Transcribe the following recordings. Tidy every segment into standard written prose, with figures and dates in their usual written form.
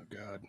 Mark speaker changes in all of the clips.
Speaker 1: God.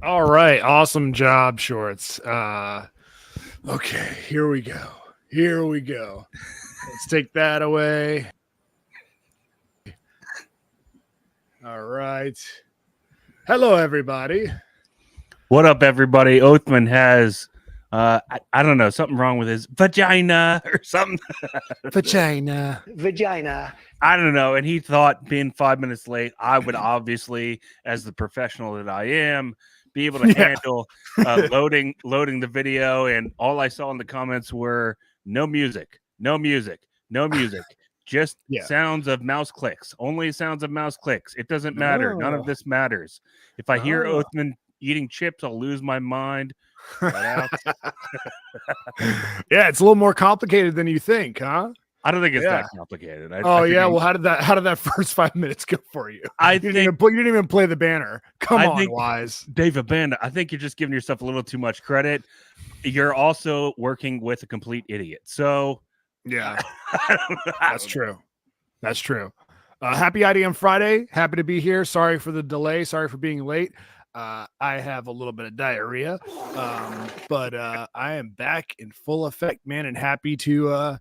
Speaker 1: All right, awesome job, Shorts. Okay, here we go. Let's take that away. All right. Hello, everybody.
Speaker 2: What up, everybody? Oathman has, I don't know, something wrong with his vagina or something.
Speaker 1: Vagina.
Speaker 2: I don't know. And he thought being 5 minutes late, I would obviously, as the professional that I am, be able to handle loading the video. And all I saw in the comments were no music. Just sounds of mouse clicks. Only sounds of mouse clicks. It doesn't matter. None of this matters. If I hear Oathman eating chips, I'll lose my mind.
Speaker 1: Yeah, it's a little more complicated than you think, huh?
Speaker 2: I don't think it's that complicated.
Speaker 1: Well, how did that first 5 minutes go for you? You didn't even play the banner. Come on, Wise.
Speaker 2: David Banda, I think you're just giving yourself a little too much credit. You're also working with a complete idiot. So
Speaker 1: yeah, that's true. That's true. Happy IDM Friday. Happy to be here. Sorry for the delay. Sorry for being late. I have a little bit of diarrhea, but I am back in full effect, man, and happy to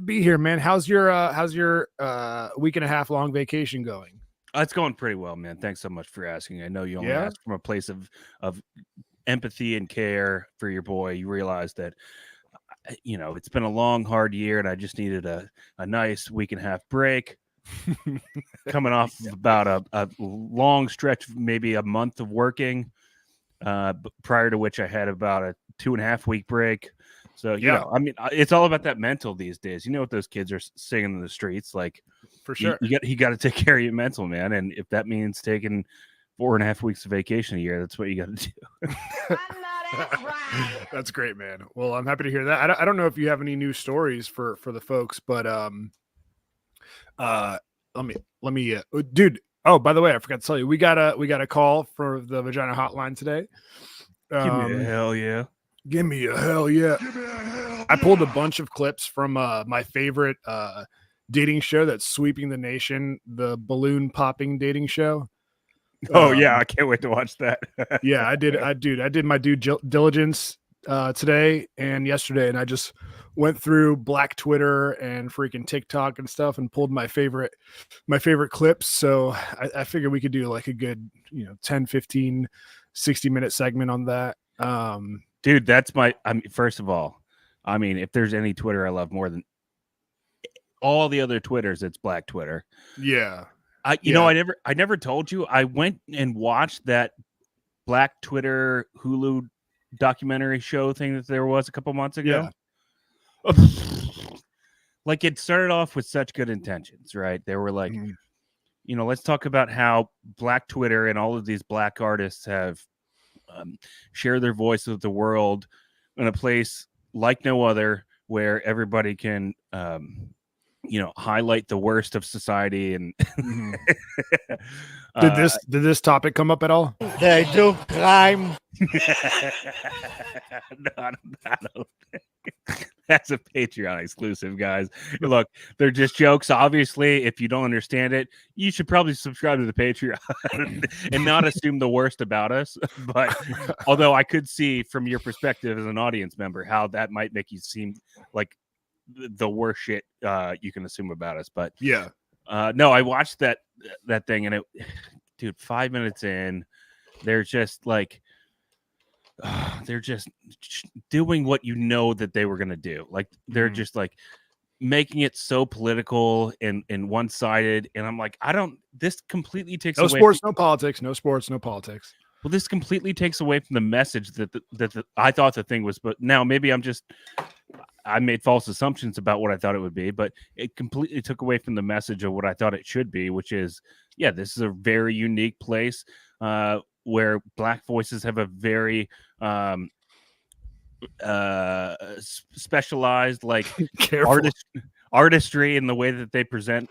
Speaker 1: be here, man. How's your week and a half long vacation going?
Speaker 2: It's going pretty well, man. Thanks so much for asking. I know you only asked from a place of empathy and care for your boy. You realize that it's been a long, hard year, and I just needed a nice week and a half break. Coming off about a long stretch, maybe a month of working, prior to which I had about a 2.5 week break. So, I mean, it's all about that mental these days. You know what those kids are singing in the streets, like,
Speaker 1: for sure.
Speaker 2: You got to take care of your mental, man. And if that means taking 4.5 weeks of vacation a year, that's what you got to do.
Speaker 1: That's great, man. Well, I'm happy to hear that. I don't know if you have any new stories for the folks, but let me dude. Oh, by the way, I forgot to tell you, we got a call for the Vagina Hotline today.
Speaker 2: Give me a hell yeah.
Speaker 1: Give me a hell yeah. I pulled a bunch of clips from my favorite dating show that's sweeping the nation, the balloon popping dating show.
Speaker 2: Oh yeah, I can't wait to watch that.
Speaker 1: Yeah, I did my due diligence today and yesterday, and I just went through Black Twitter and freaking TikTok and stuff and pulled my favorite clips. So I figured we could do like a good 10, 15, 60-minute segment on that.
Speaker 2: Dude, that's first of all, I mean, if there's any Twitter I love more than all the other Twitters, it's Black Twitter.
Speaker 1: Yeah.
Speaker 2: I never told you I went and watched that Black Twitter Hulu documentary show thing that there was a couple months ago. Yeah. Like, it started off with such good intentions, right? They were like, let's talk about how Black Twitter and all of these Black artists have shared their voice with the world in a place like no other, where everybody can highlight the worst of society. And
Speaker 1: did this topic come up at all?
Speaker 3: They do crime.
Speaker 2: No, I don't think. That's a Patreon exclusive, guys. Look, they're just jokes. Obviously, if you don't understand it, you should probably subscribe to the Patreon and not assume the worst about us. But although I could see from your perspective as an audience member how that might make you seem like the worst shit you can assume about us. But
Speaker 1: yeah,
Speaker 2: no, I watched that thing, and dude, 5 minutes in, they're just like, they're just doing what that they were gonna do. Like, they're just like, making it so political and one-sided, and I'm like, this completely takes
Speaker 1: no
Speaker 2: away
Speaker 1: sports, no politics, no sports, no politics.
Speaker 2: well, this completely takes away from the message that I thought the thing was, but now maybe I made false assumptions about what I thought it would be, but it completely took away from the message of what I thought it should be, which is, yeah, this is a very unique place where Black voices have a very specialized like artistry in the way that they present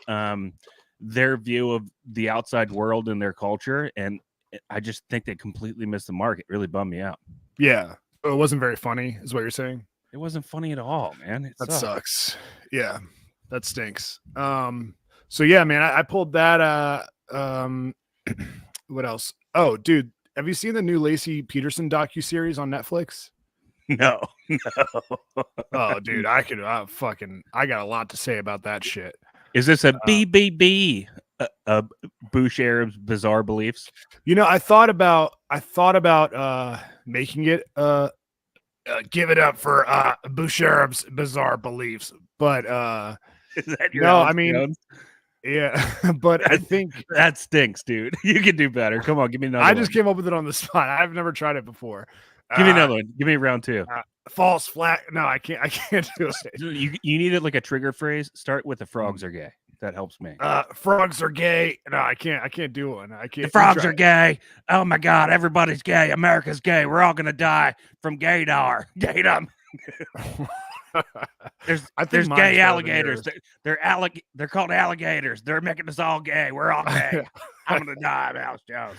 Speaker 2: their view of the outside world and their culture, and I just think they completely missed the mark. It really bummed me out.
Speaker 1: Yeah, it wasn't very funny, is what you're saying.
Speaker 2: It wasn't funny at all, man.
Speaker 1: That sucks. Yeah, that stinks. So yeah, man, I pulled that. What else? Oh, dude, have you seen the new Lacey Peterson docuseries on Netflix?
Speaker 2: No.
Speaker 1: Oh, dude, I got a lot to say about that shit.
Speaker 2: Is this a BBB? Boucher's Bizarre Beliefs?
Speaker 1: You know, I thought about making it give it up for Boucher's Bizarre Beliefs, but
Speaker 2: is that your
Speaker 1: no, I mean, Jones? Yeah, but I think
Speaker 2: that stinks, dude. You can do better. Come on, give me another.
Speaker 1: I just came up with it on the spot. I've never tried it before.
Speaker 2: Give me another one. Give me round two.
Speaker 1: False flag. No, I can't do it.
Speaker 2: You need it like a trigger phrase. Start with the frogs are gay. That helps me.
Speaker 1: Frogs are gay. No, I can't do one. I can't.
Speaker 2: The frogs are gay. Oh my God, everybody's gay. America's gay. We're all gonna die from gaydar. Gaydom. There's gay alligators. They're called alligators. They're making us all gay. We're all gay. I'm gonna die, Alex Jones.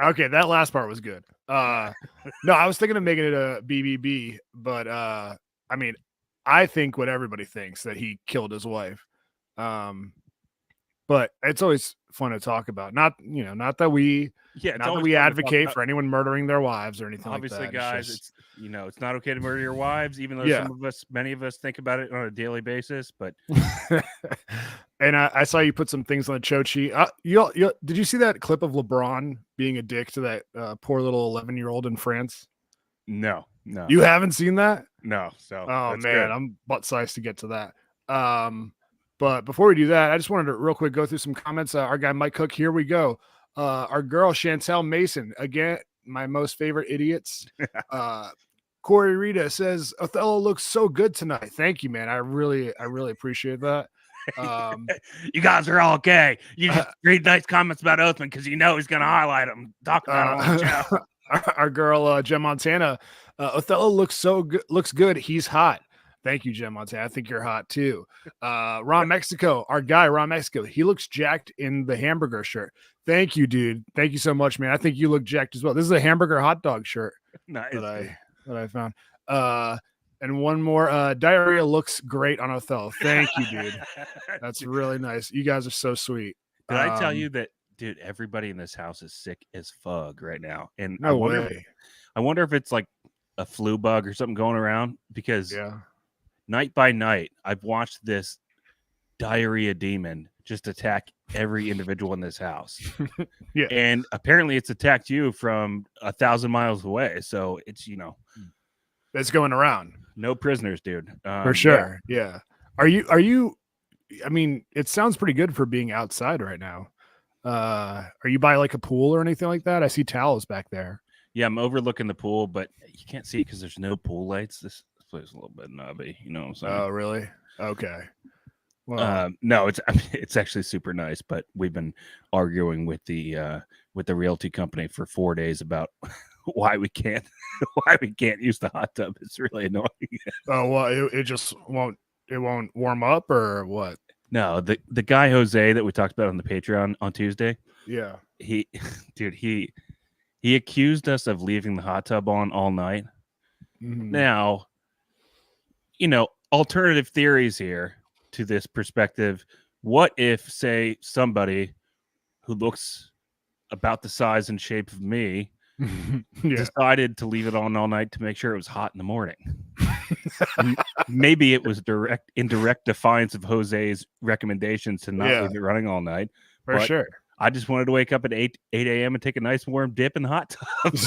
Speaker 1: Okay, that last part was good. No, I was thinking of making it a BBB, but I mean, I think what everybody thinks, that he killed his wife. But it's always fun to talk about. Not that we advocate for anyone murdering their wives or anything like that.
Speaker 2: Obviously, guys, it's not okay to murder your wives, even though many of us think about it on a daily basis. But
Speaker 1: and I saw you put some things on the Chochi. Did you see that clip of LeBron being a dick to that poor little 11-year-old in France?
Speaker 2: No.
Speaker 1: You haven't seen that?
Speaker 2: No. So
Speaker 1: man, good. I'm butt-sized to get to that. But before we do that, I just wanted to real quick go through some comments. Our guy Mike Cook, here we go. Our girl Chantel Mason, again, my most favorite idiots. Corey Rita says Othello looks so good tonight. Thank you, man. I really appreciate that.
Speaker 2: You guys are all gay. You just read nice comments about Oathman because you know he's going to highlight them. Talk about him on the show.
Speaker 1: Our girl Jem Montana, Othello looks good. He's hot. Thank you, Jem Montana. I think you're hot too. Ron Mexico, our guy, Ron Mexico. He looks jacked in the hamburger shirt. Thank you, dude. Thank you so much, man. I think you look jacked as well. This is a hamburger hot dog shirt.
Speaker 2: Nice.
Speaker 1: That I found. And one more. Diarrhea looks great on Othello. Thank you, dude. That's really nice. You guys are so sweet.
Speaker 2: Did I tell you that, dude? Everybody in this house is sick as fuck right now, and
Speaker 1: no way.
Speaker 2: I wonder if it's like a flu bug or something going around because night by night, I've watched this diarrhea demon just attack every individual in this house.
Speaker 1: Yeah.
Speaker 2: And apparently it's attacked you from 1,000 miles away. So it's,
Speaker 1: it's going around.
Speaker 2: No prisoners, dude.
Speaker 1: For sure. Yeah. Are you, I mean, it sounds pretty good for being outside right now. Are you by like a pool or anything like that? I see towels back there.
Speaker 2: Yeah. I'm overlooking the pool, but you can't see it because there's no pool lights. This place is a little bit nubby, you know what I'm saying?
Speaker 1: Oh, really? Okay. Well,
Speaker 2: no, it's actually super nice, but we've been arguing with the realty company for 4 days about why we can't use the hot tub. It's really annoying.
Speaker 1: Oh, well, it just won't warm up or what?
Speaker 2: No, the guy Jose that we talked about on the Patreon on Tuesday.
Speaker 1: Yeah.
Speaker 2: He accused us of leaving the hot tub on all night. Mm-hmm. Now, alternative theories here to this perspective. What if, say, somebody who looks about the size and shape of me decided to leave it on all night to make sure it was hot in the morning? Maybe it was in direct defiance of Jose's recommendations to not leave it running all night.
Speaker 1: For sure.
Speaker 2: I just wanted to wake up at 8 a.m. and take a nice warm dip in the hot tub.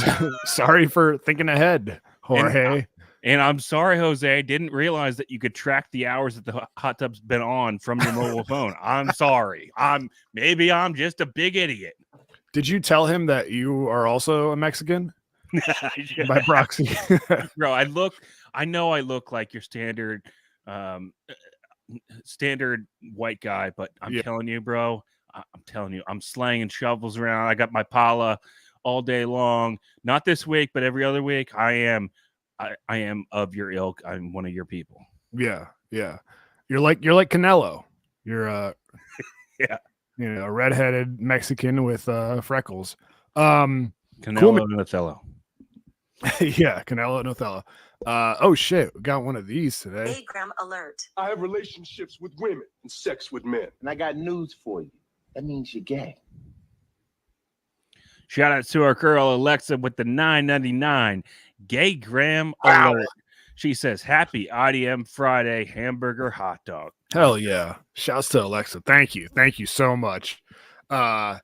Speaker 1: Sorry for thinking ahead, Jorge.
Speaker 2: And I'm sorry, Jose, I didn't realize that you could track the hours that the hot tub's been on from your mobile phone. I'm sorry. Maybe I'm just a big idiot.
Speaker 1: Did you tell him that you are also a Mexican by proxy?
Speaker 2: Bro, I know I look like your standard white guy, but I'm telling you, bro, I'm slanging shovels around. I got my pala all day long. Not this week, but every other week. I am of your ilk. I'm one of your people.
Speaker 1: Yeah. You're like Canelo. You're a redheaded Mexican with freckles.
Speaker 2: Canelo and Othello.
Speaker 1: Yeah, Canelo and Othello. Oh shit, we got one of these today.
Speaker 4: 8 gram alert.
Speaker 5: I have relationships with women and sex with men.
Speaker 6: And I got news for you. That means you're gay.
Speaker 2: Shout out to our girl Alexa with the $9.99 gay gram alert. She says, "Happy IDM Friday hamburger hot dog."
Speaker 1: Hell yeah! Shouts to Alexa. Thank you so much. All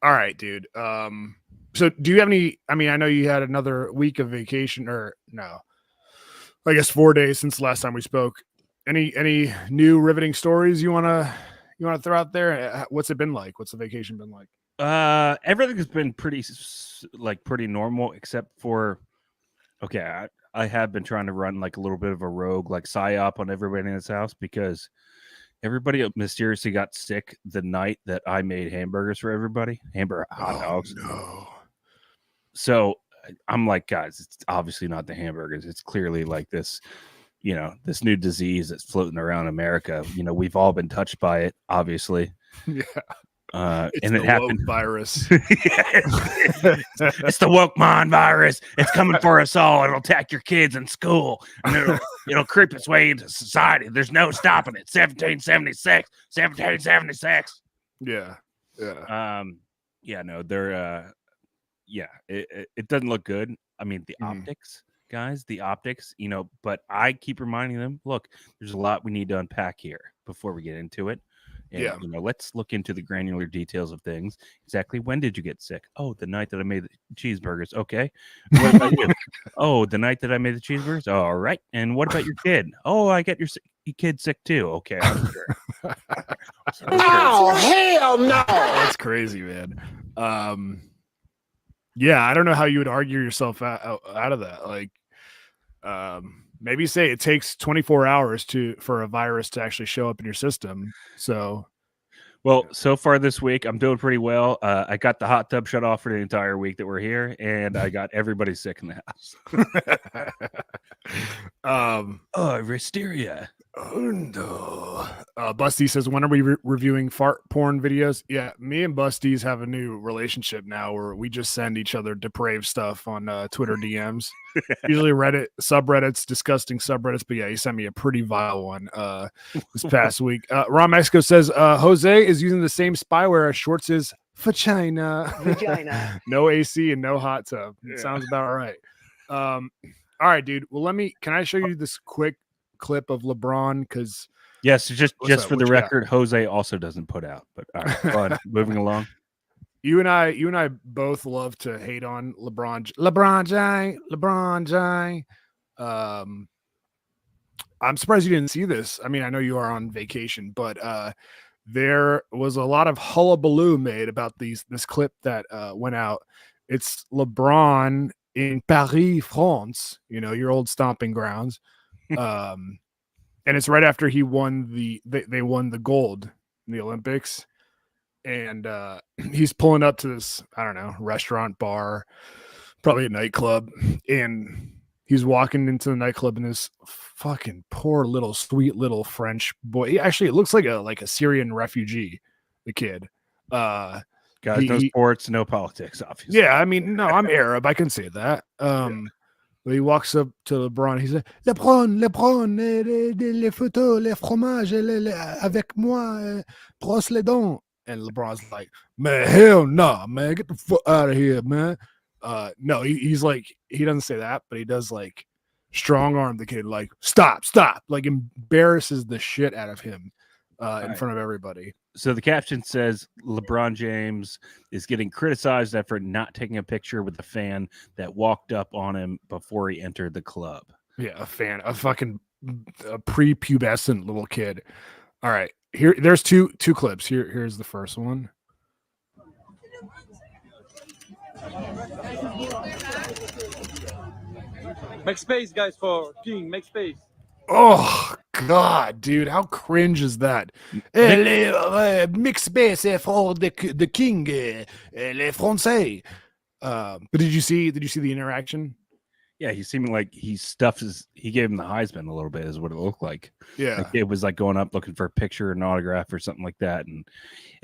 Speaker 1: right, dude. So do you have any? I mean, I know you had another week of vacation, or no? I guess 4 days since the last time we spoke. Any new riveting stories you wanna throw out there? What's it been like? What's the vacation been like?
Speaker 2: Everything's been pretty normal, except for I have been trying to run like a little bit of a rogue like psyop on everybody in this house because everybody mysteriously got sick the night that I made hamburgers for everybody, hamburger hot dogs.
Speaker 1: No.
Speaker 2: So I'm like, guys, it's obviously not the hamburgers. It's clearly like this, this new disease that's floating around America. We've all been touched by it, obviously.
Speaker 1: Yeah.
Speaker 2: And it happened.
Speaker 1: Virus.
Speaker 2: It's the woke mind virus. It's coming for us all. It'll attack your kids in school, and it'll creep its way into society. There's no stopping it. 1776.
Speaker 1: Yeah.
Speaker 2: No, they're it doesn't look good. I mean, the optics, guys, but I keep reminding them, look, there's a lot we need to unpack here before we get into it. And, let's look into the granular details of things. Exactly. When did you get sick? Oh, the night that I made the cheeseburgers. Okay. What about you? Oh, the night that I made the cheeseburgers. Oh, all right. And what about your kid? Oh, I get your kid sick too. Okay. I'm sure.
Speaker 6: Oh, hell no.
Speaker 1: That's crazy, man. Yeah, I don't know how you would argue yourself out of that. Like, maybe say it takes 24 hours for a virus to actually show up in your system. So,
Speaker 2: well, so far this week, I'm doing pretty well. I got the hot tub shut off for the entire week that we're here, and I got everybody sick in the house. Wisteria.
Speaker 1: Oh no. Busty says, when are we reviewing fart porn videos? Yeah, me and Busties have a new relationship now where we just send each other depraved stuff on Twitter DMs. Usually Reddit subreddits, disgusting subreddits, but yeah, he sent me a pretty vile one this past week. Ron Mexico says Jose is using the same spyware as Schwartz's vagina. No AC and no hot tub. Sounds about right. All right, dude. Well, can I show you this quick clip of LeBron? Because
Speaker 2: yes, just for the record, Jose also doesn't put out. But all right, go on. Moving along.
Speaker 1: You and I both love to hate on LeBron James. I'm surprised you didn't see this. I mean, I know you are on vacation, but there was a lot of hullabaloo made about this clip that went out. It's LeBron in Paris, France, your old stomping grounds. And it's right after he won they won the gold in the Olympics. And he's pulling up to this, I don't know, restaurant, bar, probably a nightclub. And he's walking into the nightclub, and this fucking poor little sweet little French boy. Actually, it looks like a Syrian refugee, the kid.
Speaker 2: Guys, no sports, no politics, obviously.
Speaker 1: Yeah, I mean, no, I'm Arab. I can say that. But he walks up to LeBron. He said, LeBron, les photos, les fromages, avec moi, brosse les dents. And LeBron's like, man, hell no, man, get the fuck out of here, man. No, he's like, he doesn't say that, but he does like strong arm the kid, like, stop, like embarrasses the shit out of him in front of everybody.
Speaker 2: So the caption says LeBron James is getting criticized after not taking a picture with the fan that walked up on him before he entered the club.
Speaker 1: Yeah, a fucking a prepubescent little kid. All right, there's two clips. Here's the first one.
Speaker 4: Make space, guys, for King. Make space.
Speaker 1: Oh God, dude, how cringe is that? Mix space for the king, les Français. But did you see the interaction?
Speaker 2: Yeah, he seemed like he gave him the Heisman a little bit, is what it looked like.
Speaker 1: Yeah,
Speaker 2: Like it was like going up looking for a picture, an autograph, or something like that. And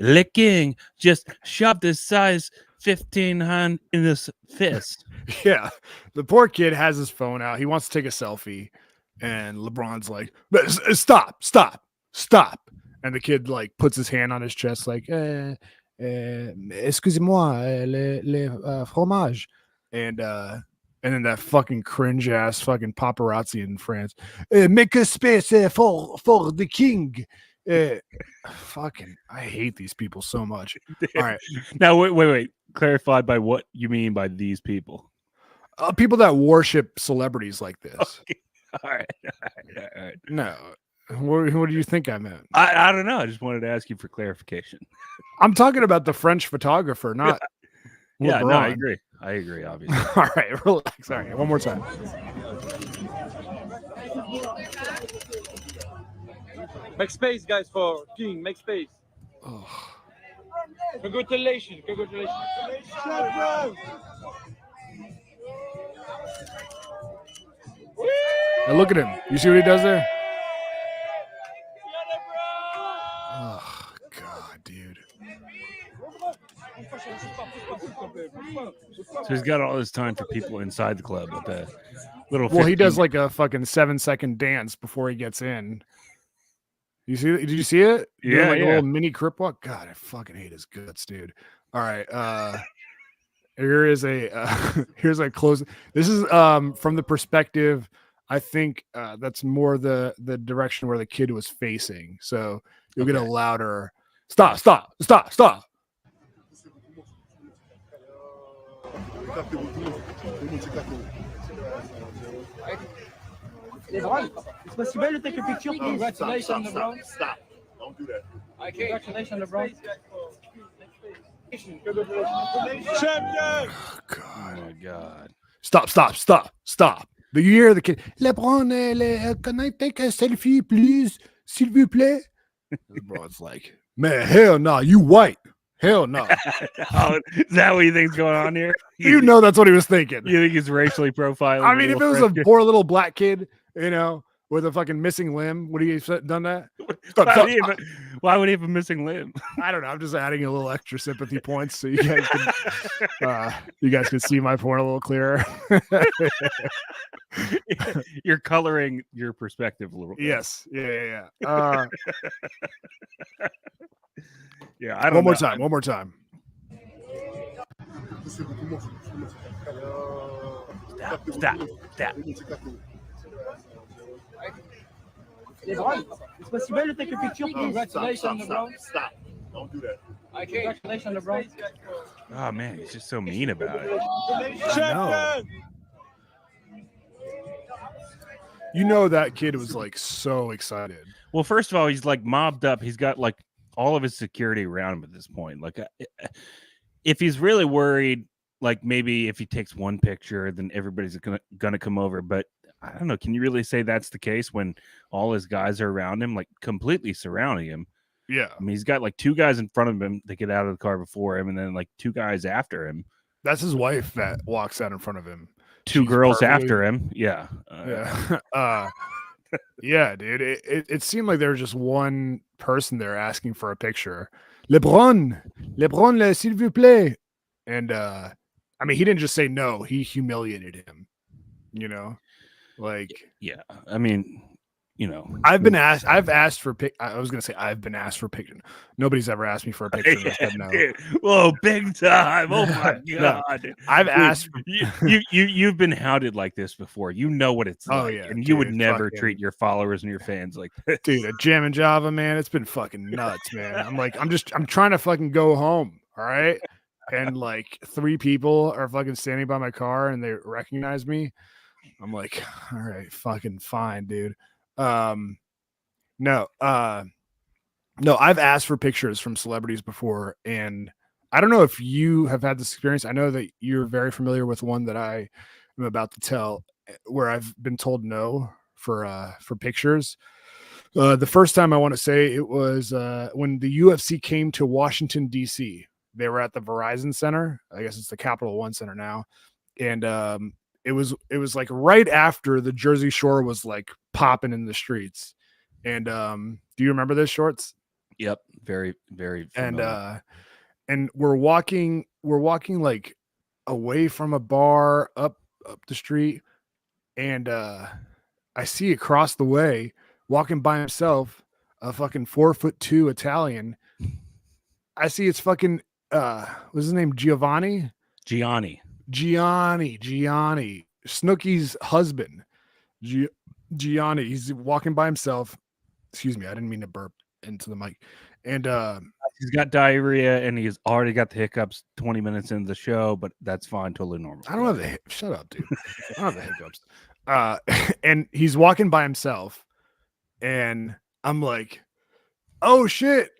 Speaker 2: Le King just shoved his size 15 hand in his fist.
Speaker 1: yeah. The poor kid has his phone out. He wants to take a selfie, and LeBron's like, "Stop! And the kid like puts his hand on his chest, like, "Excusez-moi, le fromage," and then that fucking cringe ass fucking paparazzi in France, make a space for the king. Fucking, I hate these people so much. All right,
Speaker 2: Now wait. Clarify by what you mean by these people.
Speaker 1: people that worship celebrities like this.
Speaker 2: Okay. All right.
Speaker 1: No, what do you think I meant?
Speaker 2: I don't know. I just wanted to ask you for clarification.
Speaker 1: I'm talking about the French photographer, not
Speaker 2: Yeah, no,
Speaker 1: LeBron.
Speaker 2: I agree, obviously.
Speaker 1: All right, relax. All right, one more time.
Speaker 4: Make space, guys, for King. Make space.
Speaker 1: Oh.
Speaker 4: Congratulations.
Speaker 1: Now look at him. You see what he does there? Oh God, dude.
Speaker 2: So he's got all this time for people inside the club with the little.
Speaker 1: Well, he
Speaker 2: 15
Speaker 1: does like a fucking 7-second dance before he gets in. You see? Did you see it? Doing
Speaker 2: Yeah,
Speaker 1: like a
Speaker 2: yeah.
Speaker 1: little mini crip walk. God, I fucking hate his guts, dude. All right, here's a close. This is from the perspective. I think that's more the direction where the kid was facing. So you'll get a louder stop.
Speaker 4: It's possible to take a picture. Congratulations, LeBron.
Speaker 5: Stop. Don't do that.
Speaker 4: Congratulations, LeBron.
Speaker 5: Champion!
Speaker 1: Oh, God.
Speaker 2: Oh my God.
Speaker 1: Stop. The year the kid. LeBron, can I take a selfie, please? S'il vous plaît? LeBron's like, man, hell no, you white. Hell no.
Speaker 2: Oh, is that what you think's going on here?
Speaker 1: You know that's what he was thinking.
Speaker 2: You think he's racially profiling?
Speaker 1: I mean, if it
Speaker 2: little
Speaker 1: was a
Speaker 2: French
Speaker 1: poor little black kid, with a fucking missing limb, would he have done that?
Speaker 2: kid? Why would he have a missing limb?
Speaker 1: I don't know. I'm just adding a little extra sympathy points so you guys can see my point a little clearer.
Speaker 2: You're coloring your perspective a little bit.
Speaker 1: Yes. Yeah.
Speaker 2: Yeah. I don't
Speaker 1: One more
Speaker 2: know.
Speaker 1: time. One more time.
Speaker 2: Stop.
Speaker 4: It's possible to take a picture. Congratulations, LeBron.
Speaker 5: Stop. Don't do that.
Speaker 4: Congratulations, LeBron.
Speaker 2: Oh man, he's just so mean about it.
Speaker 5: Champion!
Speaker 1: You know that kid was like so excited.
Speaker 2: Well, first of all, he's like mobbed up. He's got like all of his security around him at this point. Like, if he's really worried, like maybe if he takes one picture, then everybody's gonna come over. But I don't know. Can you really say that's the case when all his guys are around him, like completely surrounding him?
Speaker 1: Yeah.
Speaker 2: I mean, he's got like two guys in front of him that get out of the car before him, and then like two guys after him.
Speaker 1: That's his wife that walks out in front of him.
Speaker 2: Two
Speaker 1: She's
Speaker 2: girls
Speaker 1: perfectly-
Speaker 2: after him. Yeah.
Speaker 1: Yeah. Yeah, dude. It seemed like there was just one person there asking for a picture. LeBron, s'il vous plaît. And I mean, he didn't just say no, he humiliated him. Like,
Speaker 2: Yeah. I mean,
Speaker 1: I've been asked for I was gonna say I've been asked for picture. Nobody's ever asked me for a picture. And I said no.
Speaker 2: Whoa, big time. Oh my
Speaker 1: No.
Speaker 2: God.
Speaker 1: I've
Speaker 2: Dude,
Speaker 1: asked for,
Speaker 2: you've been hounded like this before. You know what it's
Speaker 1: Oh,
Speaker 2: like.
Speaker 1: yeah,
Speaker 2: And you would
Speaker 1: dude,
Speaker 2: never
Speaker 1: fucking-
Speaker 2: treat your followers and your fans like this.
Speaker 1: dude, a Jam and Java, man. It's been fucking nuts, man. I'm trying to fucking go home. All right. And like 3 people are fucking standing by my car and they recognize me. I'm like, all right, fucking fine, dude. No, no, I've asked for pictures from celebrities before, and I don't know if you have had this experience. I know that you're very familiar with one that I am about to tell, where I've been told no for pictures. The first time I want to say it was when the UFC came to Washington D.C. They were at the Verizon Center. I guess it's the Capital One Center now, and it was like right after the Jersey Shore was like popping in the streets. And do you remember this, Shorts?
Speaker 2: Yep, very, very familiar.
Speaker 1: And we're walking like away from a bar up the street, and I see across the way walking by himself a fucking 4'2" Italian. I see it's fucking what's his name? Gianni, Snooki's husband. Gianni, he's walking by himself. Excuse me, I didn't mean to burp into the mic. And
Speaker 2: he's got diarrhea and he's already got the hiccups 20 minutes into the show, but that's fine, totally normal.
Speaker 1: I don't have the shut up, dude. I don't have the hiccups. And he's walking by himself, and I'm like, oh shit.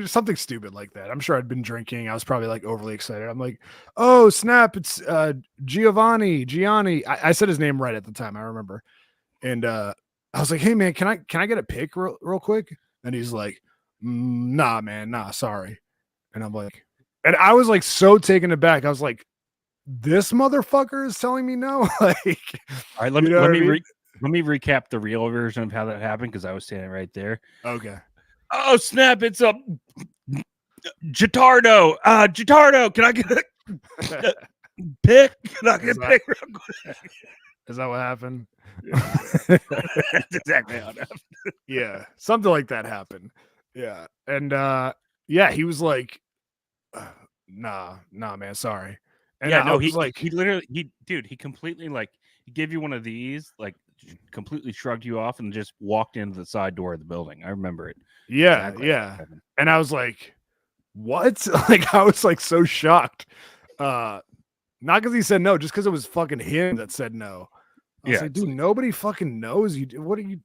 Speaker 1: Something stupid like that. I'm sure I'd been drinking. I was probably like overly excited. I'm like, oh snap, it's Gianni. I said his name right at the time, I remember. And I was like, hey man, can I get a pic real quick? And he's like, nah, man, nah, sorry. And I'm like, and I was like so taken aback. I was like, this motherfucker is telling me no. Like,
Speaker 2: all right, let me recap the real version of how that happened, because I was standing right there.
Speaker 1: Okay.
Speaker 2: Oh snap! It's a Gitardo. Gitardo, can I get a pic? Can I get a pic real quick?
Speaker 1: Is that what happened?
Speaker 2: Yeah. That's exactly how it happened.
Speaker 1: Yeah, something like that happened. Yeah, and yeah, he was like, nah, man, sorry. And
Speaker 2: yeah, no,
Speaker 1: he like,
Speaker 2: he completely like he gave you one of these, like completely shrugged you off and just walked into the side door of the building. I remember it.
Speaker 1: Yeah,
Speaker 2: exactly.
Speaker 1: Yeah. And I was like, what? Like, I was like so shocked. Not because he said no, just because it was fucking him that said no. I was like, dude, nobody fucking knows you. What are you?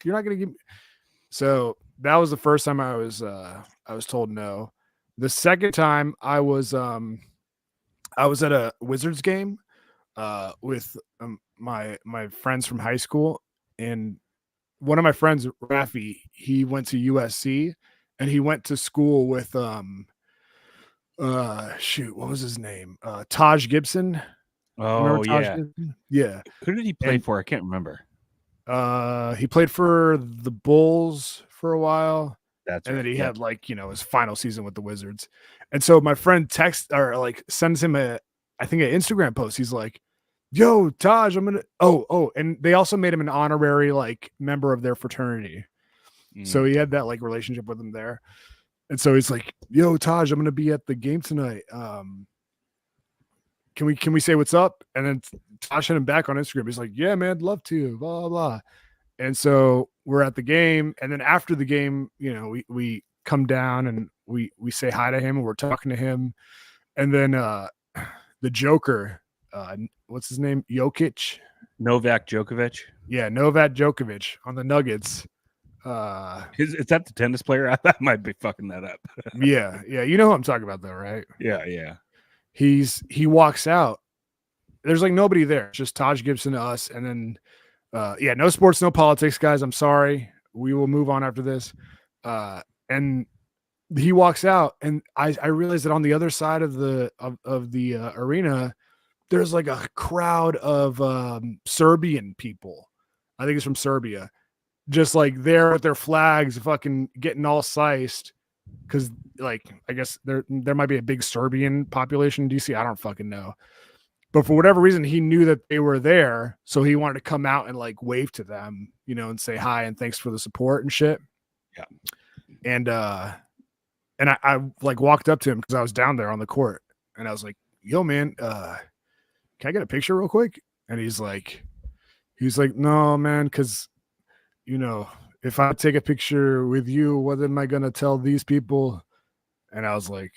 Speaker 1: You're not gonna give me. So that was the first time I was told no. The second time I was at a Wizards game with my friends from high school, and one of my friends, Rafi, he went to USC, and he went to school with shoot, what was his name? Taj Gibson.
Speaker 2: Oh yeah.
Speaker 1: Yeah.
Speaker 2: Who did he play for? I can't remember.
Speaker 1: He played for the Bulls for a while.
Speaker 2: That's
Speaker 1: and
Speaker 2: right.
Speaker 1: then he had like, his final season with the Wizards. And so my friend sends him I think an Instagram post. He's like, yo, Taj, I'm gonna and they also made him an honorary like member of their fraternity. So he had that like relationship with him there. And so he's like, yo, Taj, I'm gonna be at the game tonight. Can we say what's up? And then Taj hit him back on Instagram. He's like, yeah, man, I'd love to, blah, blah, blah. And so we're at the game. And then after the game, we come down and we say hi to him and we're talking to him. And then the Joker, what's his name?
Speaker 2: Novak Djokovic.
Speaker 1: Yeah, Novak Djokovic on the Nuggets.
Speaker 2: Is that the tennis player? I might be fucking that up.
Speaker 1: Yeah. You know who I'm talking about though, right?
Speaker 2: Yeah.
Speaker 1: He walks out. There's like nobody there, just Taj Gibson to us. And then no sports, no politics, guys. I'm sorry. We will move on after this. And he walks out, and I realized that on the other side of the arena, there's like a crowd of Serbian people. I think it's from Serbia, just like there with their flags, fucking getting all sized. Because like I guess there might be a big Serbian population in DC. I don't fucking know. But for whatever reason, he knew that they were there, so he wanted to come out and like wave to them, and say hi and thanks for the support and shit.
Speaker 2: Yeah.
Speaker 1: And I like walked up to him because I was down there on the court, and I was like, "Yo, man, can I get a picture real quick?" And he's like, "No, man, because if I take a picture with you, what am I gonna tell these people?" And I was like,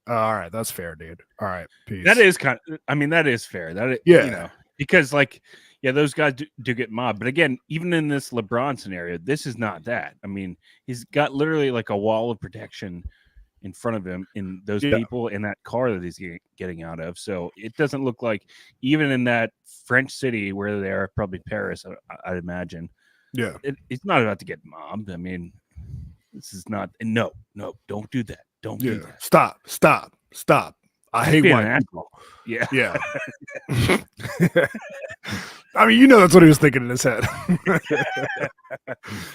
Speaker 1: all right, that's fair, dude. All right, peace.
Speaker 2: That is that is fair. That is,
Speaker 1: yeah,
Speaker 2: because like, Yeah, those guys do get mobbed. But again, even in this LeBron scenario, this is not that. I mean, he's got literally like a wall of protection in front of him in those people in that car that he's getting out of. So it doesn't look like even in that French city where they are, probably Paris, I'd imagine.
Speaker 1: Yeah.
Speaker 2: It's not about to get mobbed. I mean, this is not. No, don't do that. Don't do that.
Speaker 1: Stop. I hate white people.
Speaker 2: Yeah.
Speaker 1: I mean, that's what he was thinking in his head.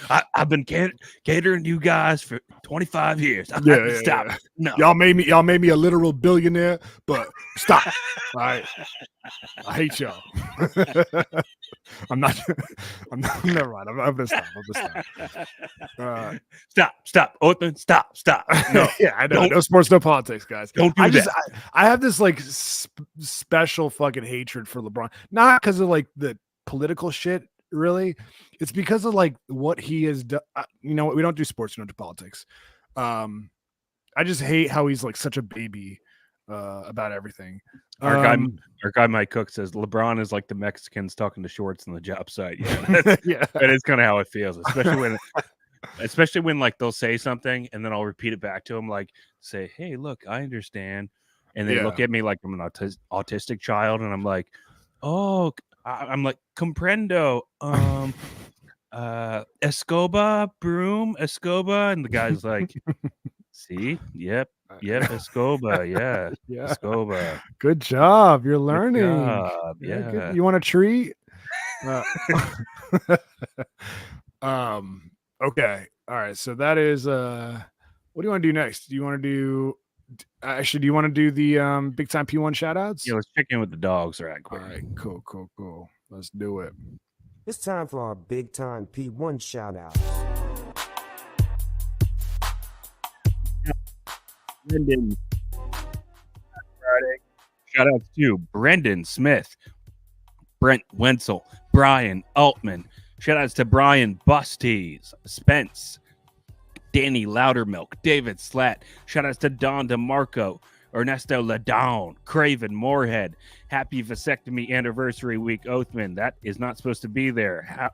Speaker 2: I've been catering to you guys for 25 years. I have to stop.
Speaker 1: Yeah.
Speaker 2: No,
Speaker 1: y'all made me a literal billionaire, but stop. All right, I hate y'all. I'm not. Never mind. I'm gonna stop.
Speaker 2: Stop. Open. Stop.
Speaker 1: No. Yeah, I know. No sports, no politics, guys.
Speaker 2: Don't do that.
Speaker 1: I have this like special fucking hatred for LeBron, not because of like the political shit. Really, it's because of like what he has done. We don't do sports, we don't do politics. I just hate how he's like such a baby about everything.
Speaker 2: Our guy Mike Cook says LeBron is like the Mexicans talking to shorts on the job site. Yeah, that is kind of how it feels, especially when like they'll say something and then I'll repeat it back to him, like say, "Hey, look, I understand," and they look at me like I'm an autistic child, and I'm like, "Oh," I'm like, "Comprendo." Escoba, broom, Escoba, and the guy's like, "See, yep, Escoba, yeah, Escoba.
Speaker 1: Good job, you're learning.
Speaker 2: Yeah,
Speaker 1: good. You want a treat? Okay, all right. So that is what do you want to do next? Do you want to do? Actually, do you want to do the big time P1 shout outs?
Speaker 2: Yeah, let's check in with the dogs right quick.
Speaker 1: All right, cool. Let's do it.
Speaker 7: It's time for our big time P1 shout out.
Speaker 2: Brendan. Friday. Shout outs to Brendan Smith, Brent Wenzel, Brian Altman. Shout outs to Brian Busties, Spence, Danny Loudermilk, David Slat. Shout outs to Don DeMarco, Ernesto Ladon, Craven Moorhead. Happy vasectomy anniversary week, Oathman. That is not supposed to be there.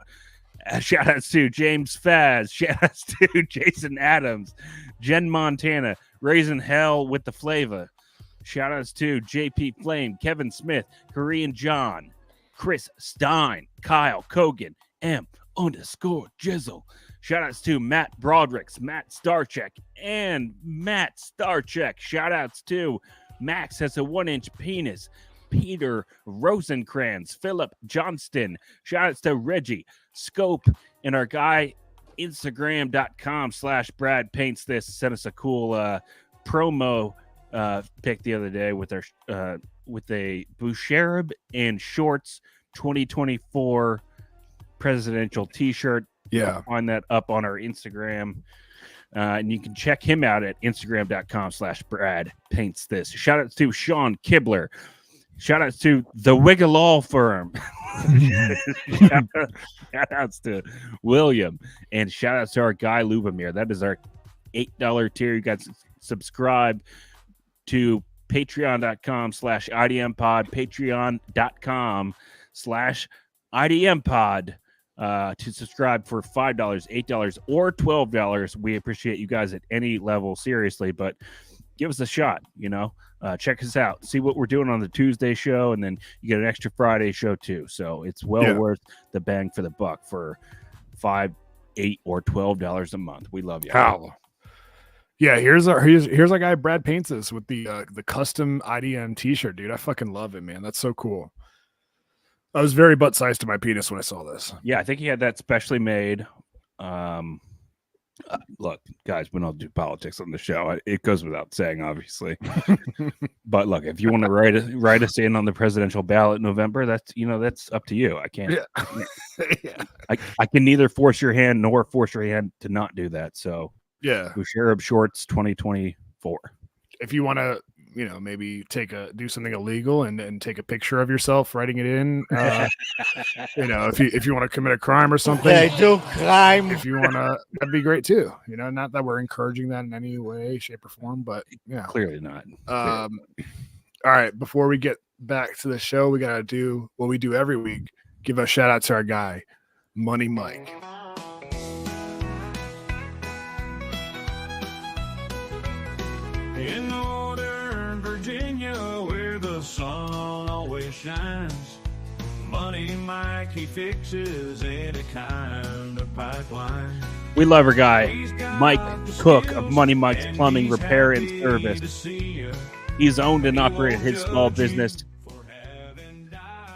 Speaker 2: Shout outs to James Faz. Shout outs to Jason Adams, Jen Montana, Raising Hell with the Flavor. Shout outs to JP Flame, Kevin Smith, Korean John, Chris Stein, Kyle Kogan, M_Jizzle. Shout outs to Matt Broderick, Matt Starcheck, and Matt Starcheck. Shout outs to Max has a 1-inch penis, Peter Rosencrantz, Philip Johnston. Shout outs to Reggie Scope and our guy Instagram.com/Brad Paints This sent us a cool promo pick the other day with our with a Boucherib and Shorts 2024 presidential t-shirt.
Speaker 1: Yeah,
Speaker 2: find that up on our Instagram, and you can check him out at Instagram.com/Brad Paints This. Shout out to Sean Kibler. Shout outs to the Wiggle Law Firm. Shout outs to William, and shout outs to our guy Lubomir. That is our $8 tier. You guys subscribe to patreon.com/IDM pod, patreon.com/IDM pod to subscribe for $5, $8, or $12. We appreciate you guys at any level, seriously, but give us a shot, check us out, see what we're doing on the Tuesday show, and then you get an extra Friday show too. So it's worth the bang for the buck for $5, $8, or $12 a month. We love you.
Speaker 1: How? Yeah, here's our guy Brad Paints This with the custom IDM t-shirt, dude. I fucking love it, man. That's so cool. I was very butt sized to my penis when I saw this.
Speaker 2: Yeah, I think he had that specially made. Look, guys, we don't do politics on the show. It goes without saying, obviously. But look, if you want to write us in on the presidential ballot in November, that's up to you. I can't.
Speaker 1: Yeah.
Speaker 2: I can neither force your hand nor force your hand to not do that. So
Speaker 1: yeah,
Speaker 2: Boucherib Shorts 2024.
Speaker 1: If you want to, maybe do something illegal and take a picture of yourself writing it in, if you want to commit a crime or something,
Speaker 3: They do crime.
Speaker 1: if you want to, that'd be great too. Not that we're encouraging that in any way, shape, or form, but
Speaker 2: clearly not.
Speaker 1: All right, before we get back to the show, we gotta do what we do every week. give a shout out to our guy, Money Mike.
Speaker 8: In Northern Virginia, where the sun always shines, Money Mike, he fixes any kind of pipeline.
Speaker 2: We love our guy, Mike Cook of Money Mike's Plumbing Repair and Service. He's owned and operated his small business.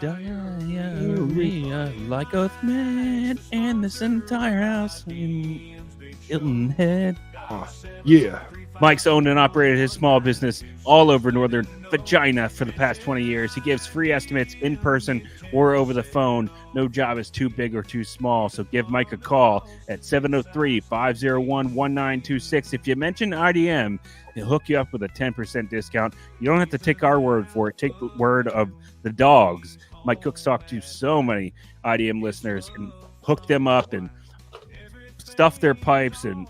Speaker 2: Diarrhea like Oathman and this entire house in Hilton Head.
Speaker 1: Yeah.
Speaker 2: Mike's owned and operated his small business all over Northern Virginia for the past 20 years. He gives free estimates in person or over the phone. No job is too big or too small. So give Mike a call at 703-501-1926. If you mention IDM, he'll hook you up with a 10% discount. You don't have to take our word for it. Take the word of the dogs. Mike Cook's talked to so many IDM listeners and hooked them up and stuff their pipes and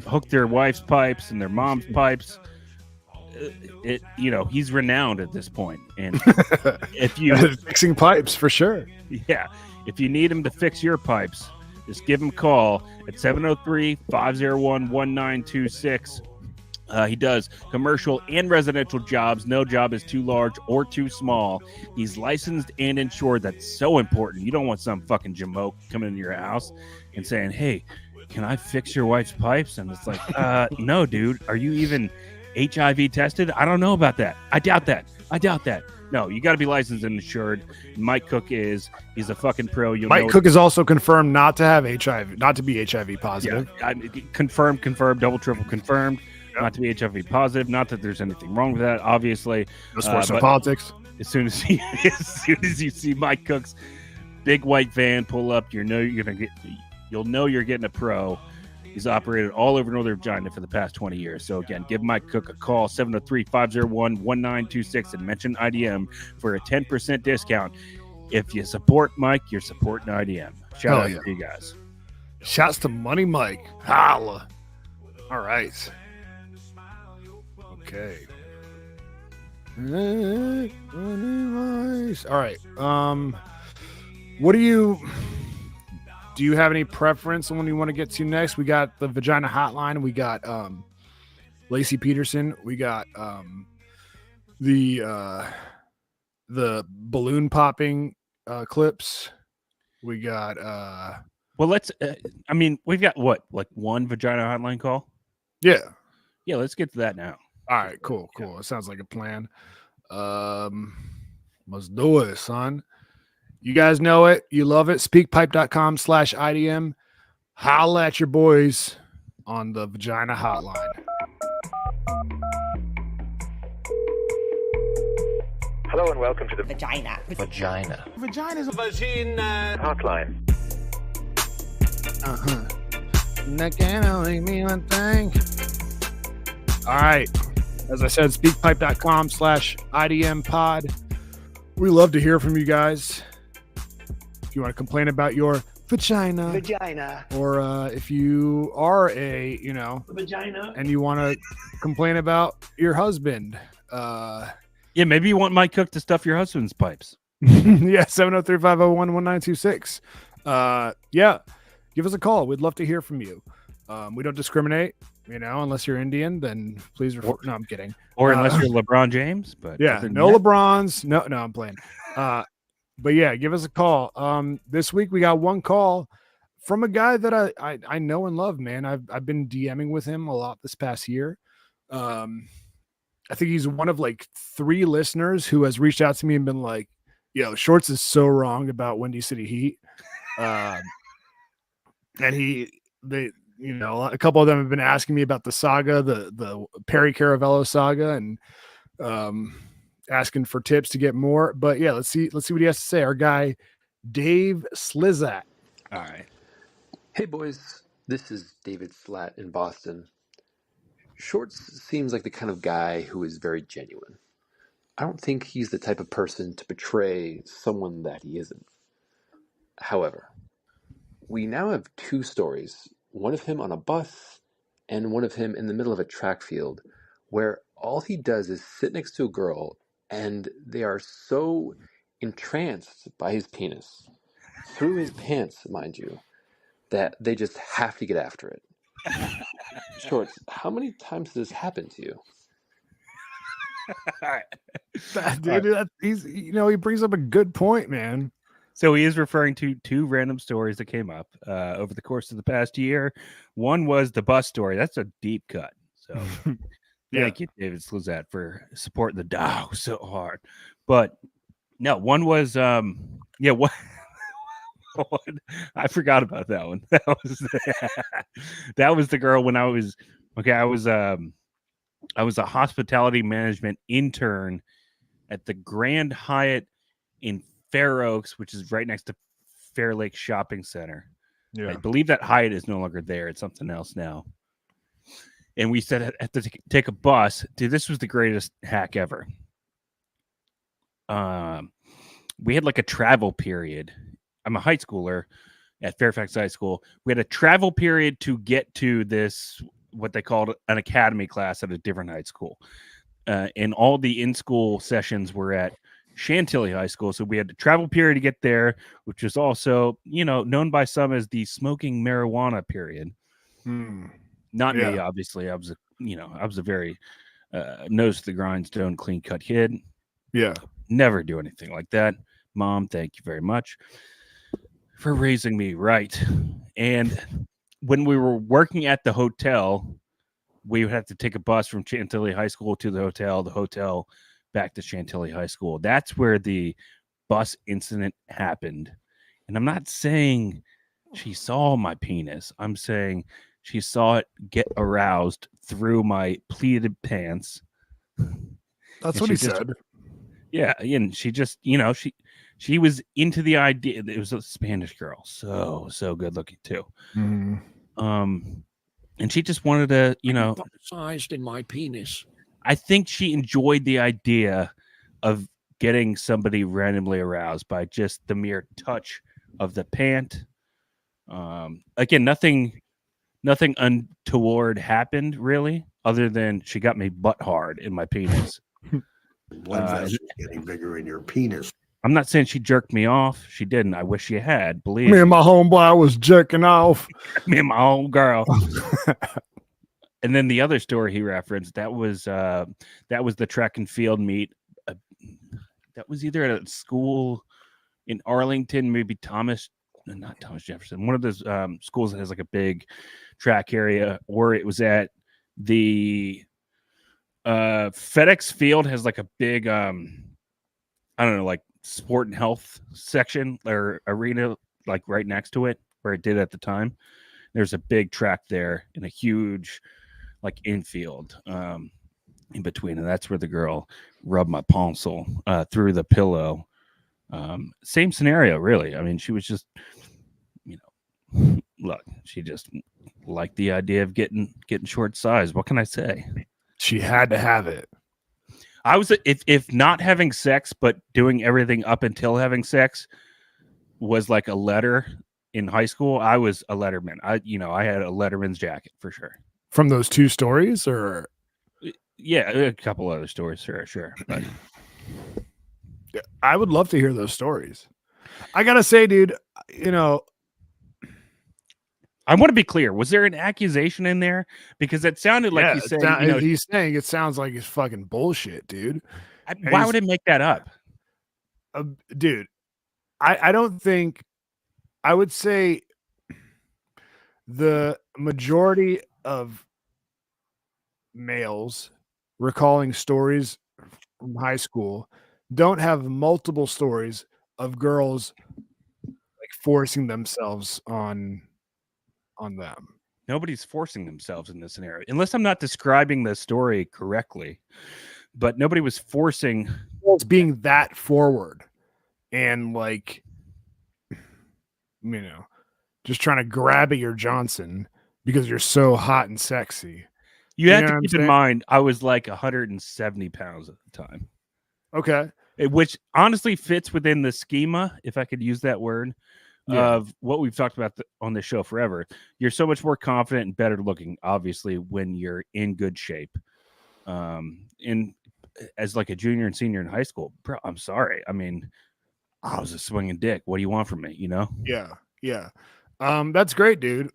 Speaker 2: hook their wife's pipes and their mom's pipes. He's renowned at this point. And if you
Speaker 1: fixing pipes for sure.
Speaker 2: Yeah. If you need him to fix your pipes, just give him a call at 703-501-1926. He does commercial and residential jobs. No job is too large or too small. He's licensed and insured. That's so important. You don't want some fucking jamoke coming into your house and saying, "Hey, can I fix your wife's pipes?" And it's like, no, dude. Are you even HIV tested? I don't know about that. I doubt that. No, you got to be licensed and insured. Mike Cook is. He's a fucking pro.
Speaker 1: Mike Cook is also confirmed not to have HIV, not to be HIV positive.
Speaker 2: Yeah, confirmed, double, triple confirmed. Yep. Not to be HIV positive. Not that there's anything wrong with that, obviously.
Speaker 1: No sports or politics.
Speaker 2: As soon as you see Mike Cook's big white van pull up, you'll know you're getting a pro. He's operated all over Northern Virginia for the past 20 years. So again, give Mike Cook a call, 703-501-1926, and mention IDM for a 10% discount. If you support Mike, you're supporting IDM. Shout out to you guys.
Speaker 1: Shouts to Money Mike. Holla. All right. Okay. All right. What do you have any preference on when you want to get to next? We got the Vagina Hotline. We got Lacey Peterson. We got the balloon popping clips. We got
Speaker 2: well, let's we've got what, like one Vagina Hotline call?
Speaker 1: Yeah,
Speaker 2: let's get to that now.
Speaker 1: All right, cool. It sounds like a plan. Let's do it, son. You guys know it. You love it. Speakpipe.com/IDM. Holla at your boys on the Vagina Hotline.
Speaker 9: Hello and welcome to the
Speaker 10: Vagina
Speaker 9: Hotline.
Speaker 1: That can't make me one thing. All right. As I said, speakpipe.com/IDM pod. We love to hear from you guys. If you want to complain about your vagina, or if you are a,
Speaker 4: vagina,
Speaker 1: and you want to complain about your husband,
Speaker 2: maybe you want Mike Cook to stuff your husband's pipes.
Speaker 1: 703-501-1926. Give us a call. We'd love to hear from you. We don't discriminate, unless you're Indian, then please no, I'm kidding.
Speaker 2: Or unless you're LeBron James, but
Speaker 1: LeBrons. No, I'm playing. But yeah, give us a call. This week we got one call from a guy that I know and love, man. I've been DMing with him a lot this past year. I think he's one of like 3 listeners who has reached out to me and been like, "Yo, Shorts is so wrong about Windy City Heat." And a couple of them have been asking me about the saga, the Perry Caravello saga, and asking for tips to get more. But yeah, let's see what he has to say. Our guy Dave Slizak.
Speaker 2: All right.
Speaker 11: Hey boys, this is David Slat in Boston. Shorts seems like the kind of guy who is very genuine. I don't think he's the type of person to betray someone that he isn't. However, we now have 2 stories, one of him on a bus and one of him in the middle of a track field, where all he does is sit next to a girl and they are so entranced by his penis through his pants, mind you, that they just have to get after it. Shorts, how many times does this happen to you?
Speaker 2: All right.
Speaker 1: Dude, he brings up a good point, man.
Speaker 2: So he is referring to two random stories that came up over the course of the past year. One was the bus story. That's a deep cut. So thank you, David Sluzat, for supporting the DAO so hard. But no, one was what I forgot about that one. That was the girl when I was a hospitality management intern at the Grand Hyatt in Fair Oaks, which is right next to Fair Lake Shopping Center.
Speaker 1: Yeah.
Speaker 2: I believe that Hyatt is no longer there. It's something else now. And we said I had to take a bus. Dude, this was the greatest hack ever. We had like a travel period. I'm a high schooler at Fairfax High School. We had a travel period to get to this, what they called an academy class at a different high school. And all the in-school sessions were at Chantilly High School. So we had a travel period to get there, which is also, known by some as the smoking marijuana period. Not me, obviously. I was a very nose to the grindstone, clean cut kid.
Speaker 1: Yeah.
Speaker 2: Never do anything like that. Mom, thank you very much for raising me right. And when we were working at the hotel, we would have to take a bus from Chantilly High School to the hotel back to Chantilly High School. That's where the bus incident happened. And I'm not saying she saw my penis. I'm saying she saw it get aroused through my pleated pants.
Speaker 1: That's what he said.
Speaker 2: Yeah, and she just, she was into the idea. It was a Spanish girl, so good looking too. And she just wanted to,
Speaker 10: sized in my penis.
Speaker 2: I think she enjoyed the idea of getting somebody randomly aroused by just the mere touch of the pant. Again, nothing untoward happened really, other than she got me butt hard in my penis.
Speaker 12: Blood vessels getting bigger in your penis.
Speaker 2: I'm not saying she jerked me off. She didn't. I wish she had. Believe
Speaker 1: me and my homeboy was jerking off.
Speaker 2: Me and my old girl. And then the other story he referenced, that was the track and field meet. That was either at a school in Arlington, maybe not Thomas Jefferson, one of those schools that has like a big track area, or it was at the FedEx Field has like a big I don't know, like sport and health section or arena, like right next to it, where it did at the time. There's a big track there and a huge like infield in between, and that's where the girl rubbed my console through the pillow. Same scenario, really. I mean, she was just, look, she just liked the idea of getting short size. What can I say?
Speaker 1: She had to have it.
Speaker 2: I was if not having sex, but doing everything up until having sex was like a letter in high school. I was a letterman. I had a letterman's jacket for sure.
Speaker 1: From those two stories, or
Speaker 2: yeah, a couple other stories, sure. But
Speaker 1: I would love to hear those stories. I gotta say, dude,
Speaker 2: I want to be clear. Was there an accusation in there? Because it sounded like he's saying,
Speaker 1: he's saying it sounds like it's fucking bullshit, dude.
Speaker 2: Why would it make that up?
Speaker 1: Dude, I don't think, I would say the majority of males recalling stories from high school don't have multiple stories of girls like forcing themselves on them.
Speaker 2: Nobody's forcing themselves in this scenario, unless I'm not describing the story correctly. But nobody was forcing.
Speaker 1: It's being that forward and like, just trying to grab at your Johnson because you're so hot and sexy.
Speaker 2: You have to keep in mind, I was like 170 pounds at the time.
Speaker 1: Okay.
Speaker 2: Which honestly fits within the schema, if I could use that word, of what we've talked about on this show forever. You're so much more confident and better looking, obviously, when you're in good shape. And as like a junior and senior in high school, bro, I'm sorry. I mean, I was a swinging dick. What do you want from me? You know?
Speaker 1: Yeah. Yeah. That's great, dude.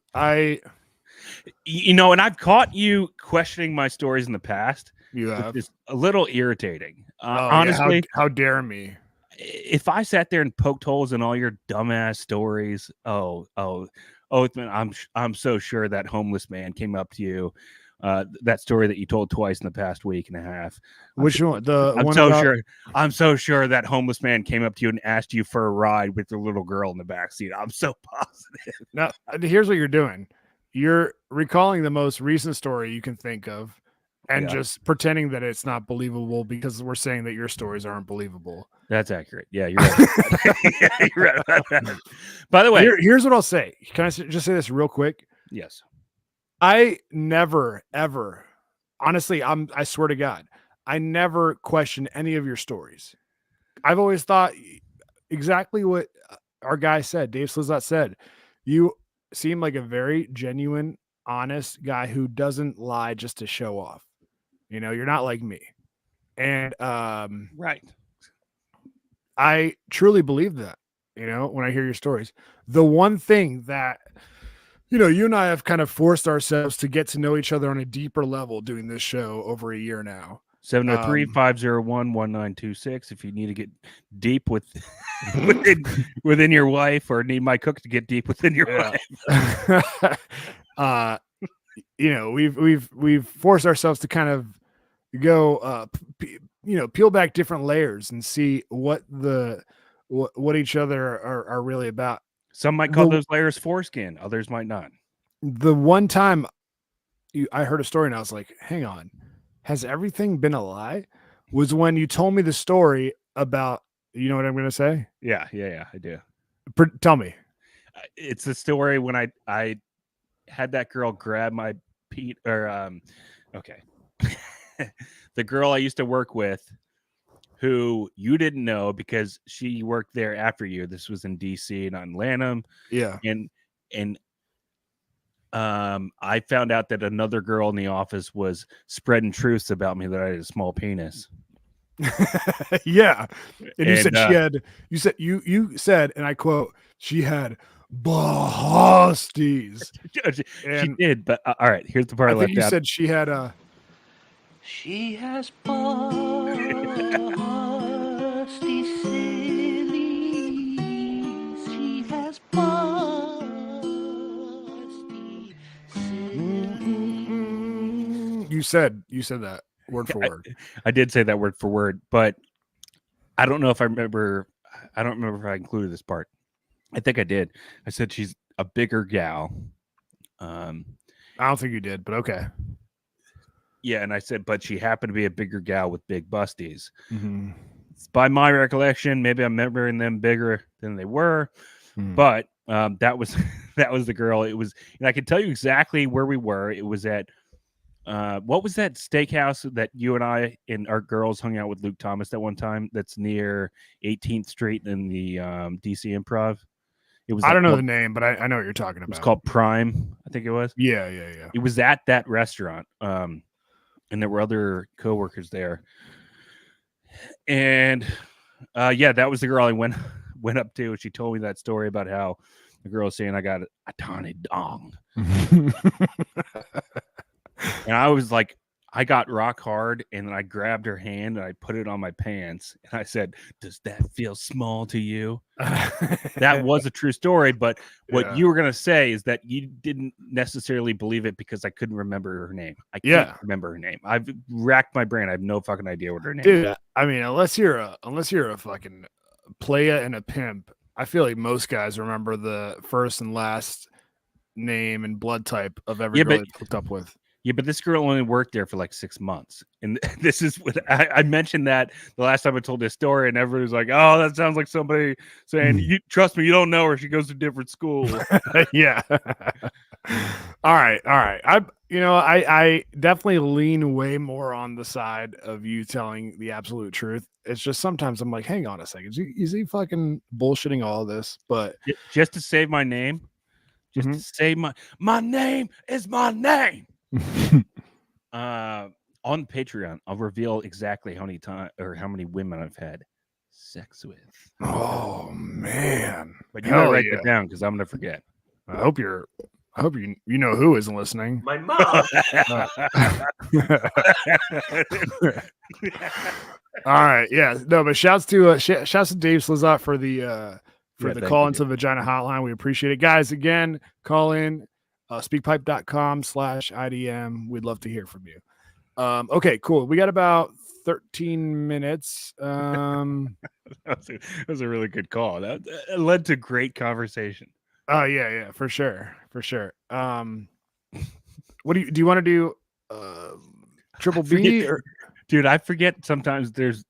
Speaker 2: You know, and I've caught you questioning my stories in the past.
Speaker 1: You
Speaker 2: which
Speaker 1: have.
Speaker 2: is a little irritating.
Speaker 1: Honestly,
Speaker 2: Honestly,
Speaker 1: how dare me?
Speaker 2: if I sat there and poked holes in all your dumbass stories, I'm so sure that homeless man came up to you. That story that you told twice in the past week and a half.
Speaker 1: Which one? The
Speaker 2: I'm
Speaker 1: one
Speaker 2: so
Speaker 1: about...
Speaker 2: sure. I'm so sure that homeless man came up to you and asked you for a ride with the little girl in the backseat. I'm so positive.
Speaker 1: Now, here's what you're doing. You're recalling the most recent story you can think of and just pretending that it's not believable because we're saying that your stories aren't believable.
Speaker 2: That's accurate. Yeah, you're right. Yeah, you're right about that. By the way,
Speaker 1: here's what I'll say. Can I just say this real quick?
Speaker 2: Yes.
Speaker 1: I never, ever, honestly, I swear to God, I never question any of your stories. I've always thought exactly what our guy said, Dave Slizot said. You seem like a very genuine, honest guy who doesn't lie just to show off. You know, you're not like me. And
Speaker 2: right.
Speaker 1: I truly believe that, you know, when I hear your stories. The one thing that, you know, you and I have kind of forced ourselves to get to know each other on a deeper level doing this show over a year now.
Speaker 2: 703-501-1926. If you need to get deep within your wife, or need my cook to get deep within your
Speaker 1: wife. You know, we've forced ourselves to kind of go peel back different layers and see what each other are really about.
Speaker 2: Some might call those layers foreskin, others might not.
Speaker 1: The one time I heard a story and I was like, hang on, has everything been a lie? Was when you told me the story about, you know what I'm going to say?
Speaker 2: Yeah, I do.
Speaker 1: Tell me.
Speaker 2: It's the story when I had that girl grab my okay. The girl I used to work with, who you didn't know because she worked there after you. This was in DC, not in Lanham.
Speaker 1: Yeah.
Speaker 2: And I found out that another girl in the office was spreading truths about me that I had a small penis.
Speaker 1: Yeah. And you said you said, and I quote, she had busties.
Speaker 2: She did, but all right, here's the part I
Speaker 1: think
Speaker 2: left
Speaker 1: you
Speaker 2: out.
Speaker 1: said she had a...
Speaker 8: She has busty sillies. She has busty sillies.
Speaker 1: You said that word for word.
Speaker 2: I did say that word for word, but I don't know if I remember. I don't remember if I included this part. I think I did. I said she's a bigger gal.
Speaker 1: I don't think you did, but okay.
Speaker 2: Yeah, and I said, but she happened to be a bigger gal with big busties.
Speaker 1: Mm-hmm.
Speaker 2: By my recollection, maybe I'm remembering them bigger than they were, but that was the girl. It was, and I can tell you exactly where we were. It was at what was that steakhouse that you and I and our girls hung out with Luke Thomas that one time? That's near 18th Street in the DC Improv. It was.
Speaker 1: I don't know the name, but I know what you're talking about.
Speaker 2: It was called Prime, I think it was.
Speaker 1: Yeah.
Speaker 2: It was at that restaurant. And there were other coworkers there. And that was the girl I went up to. She told me that story about how the girl was saying I got a tiny dong. And I was like, I got rock hard, and then I grabbed her hand and I put it on my pants. And I said, does that feel small to you? That was a true story. But what you were going to say is that you didn't necessarily believe it because I couldn't remember her name. I can't remember her name. I've racked my brain. I have no fucking idea what her name is.
Speaker 1: I mean, unless you're a fucking playa and a pimp, I feel like most guys remember the first and last name and blood type of every girl they hooked up with.
Speaker 2: Yeah, but this girl only worked there for like 6 months. And this is what I mentioned that the last time I told this story, and everybody was like, oh, that sounds like somebody saying, you trust me, you don't know her. She goes to different school.
Speaker 1: Yeah. All right. I definitely lean way more on the side of you telling the absolute truth. It's just sometimes I'm like, hang on a second. Is he fucking bullshitting all of this? But
Speaker 2: just to save my name, to say my name is my name. On Patreon, I'll reveal exactly how many times or how many women I've had. sex with.
Speaker 1: Oh man!
Speaker 2: But you gotta
Speaker 1: Hell
Speaker 2: write
Speaker 1: yeah.
Speaker 2: that down because I'm gonna forget.
Speaker 1: I hope you know who isn't listening.
Speaker 6: My mom.
Speaker 1: All right, yeah, no, but shouts to Dave Slizot for the call into the Vagina Hotline. We appreciate it, guys. Again, call in speakpipe.com/IDM. We'd love to hear from you. Okay, cool. We got about 13 minutes.
Speaker 2: That was a really good call. That led to great conversation.
Speaker 1: Oh yeah, for sure. What do you want to do? Triple B or
Speaker 2: dude, I forget sometimes there's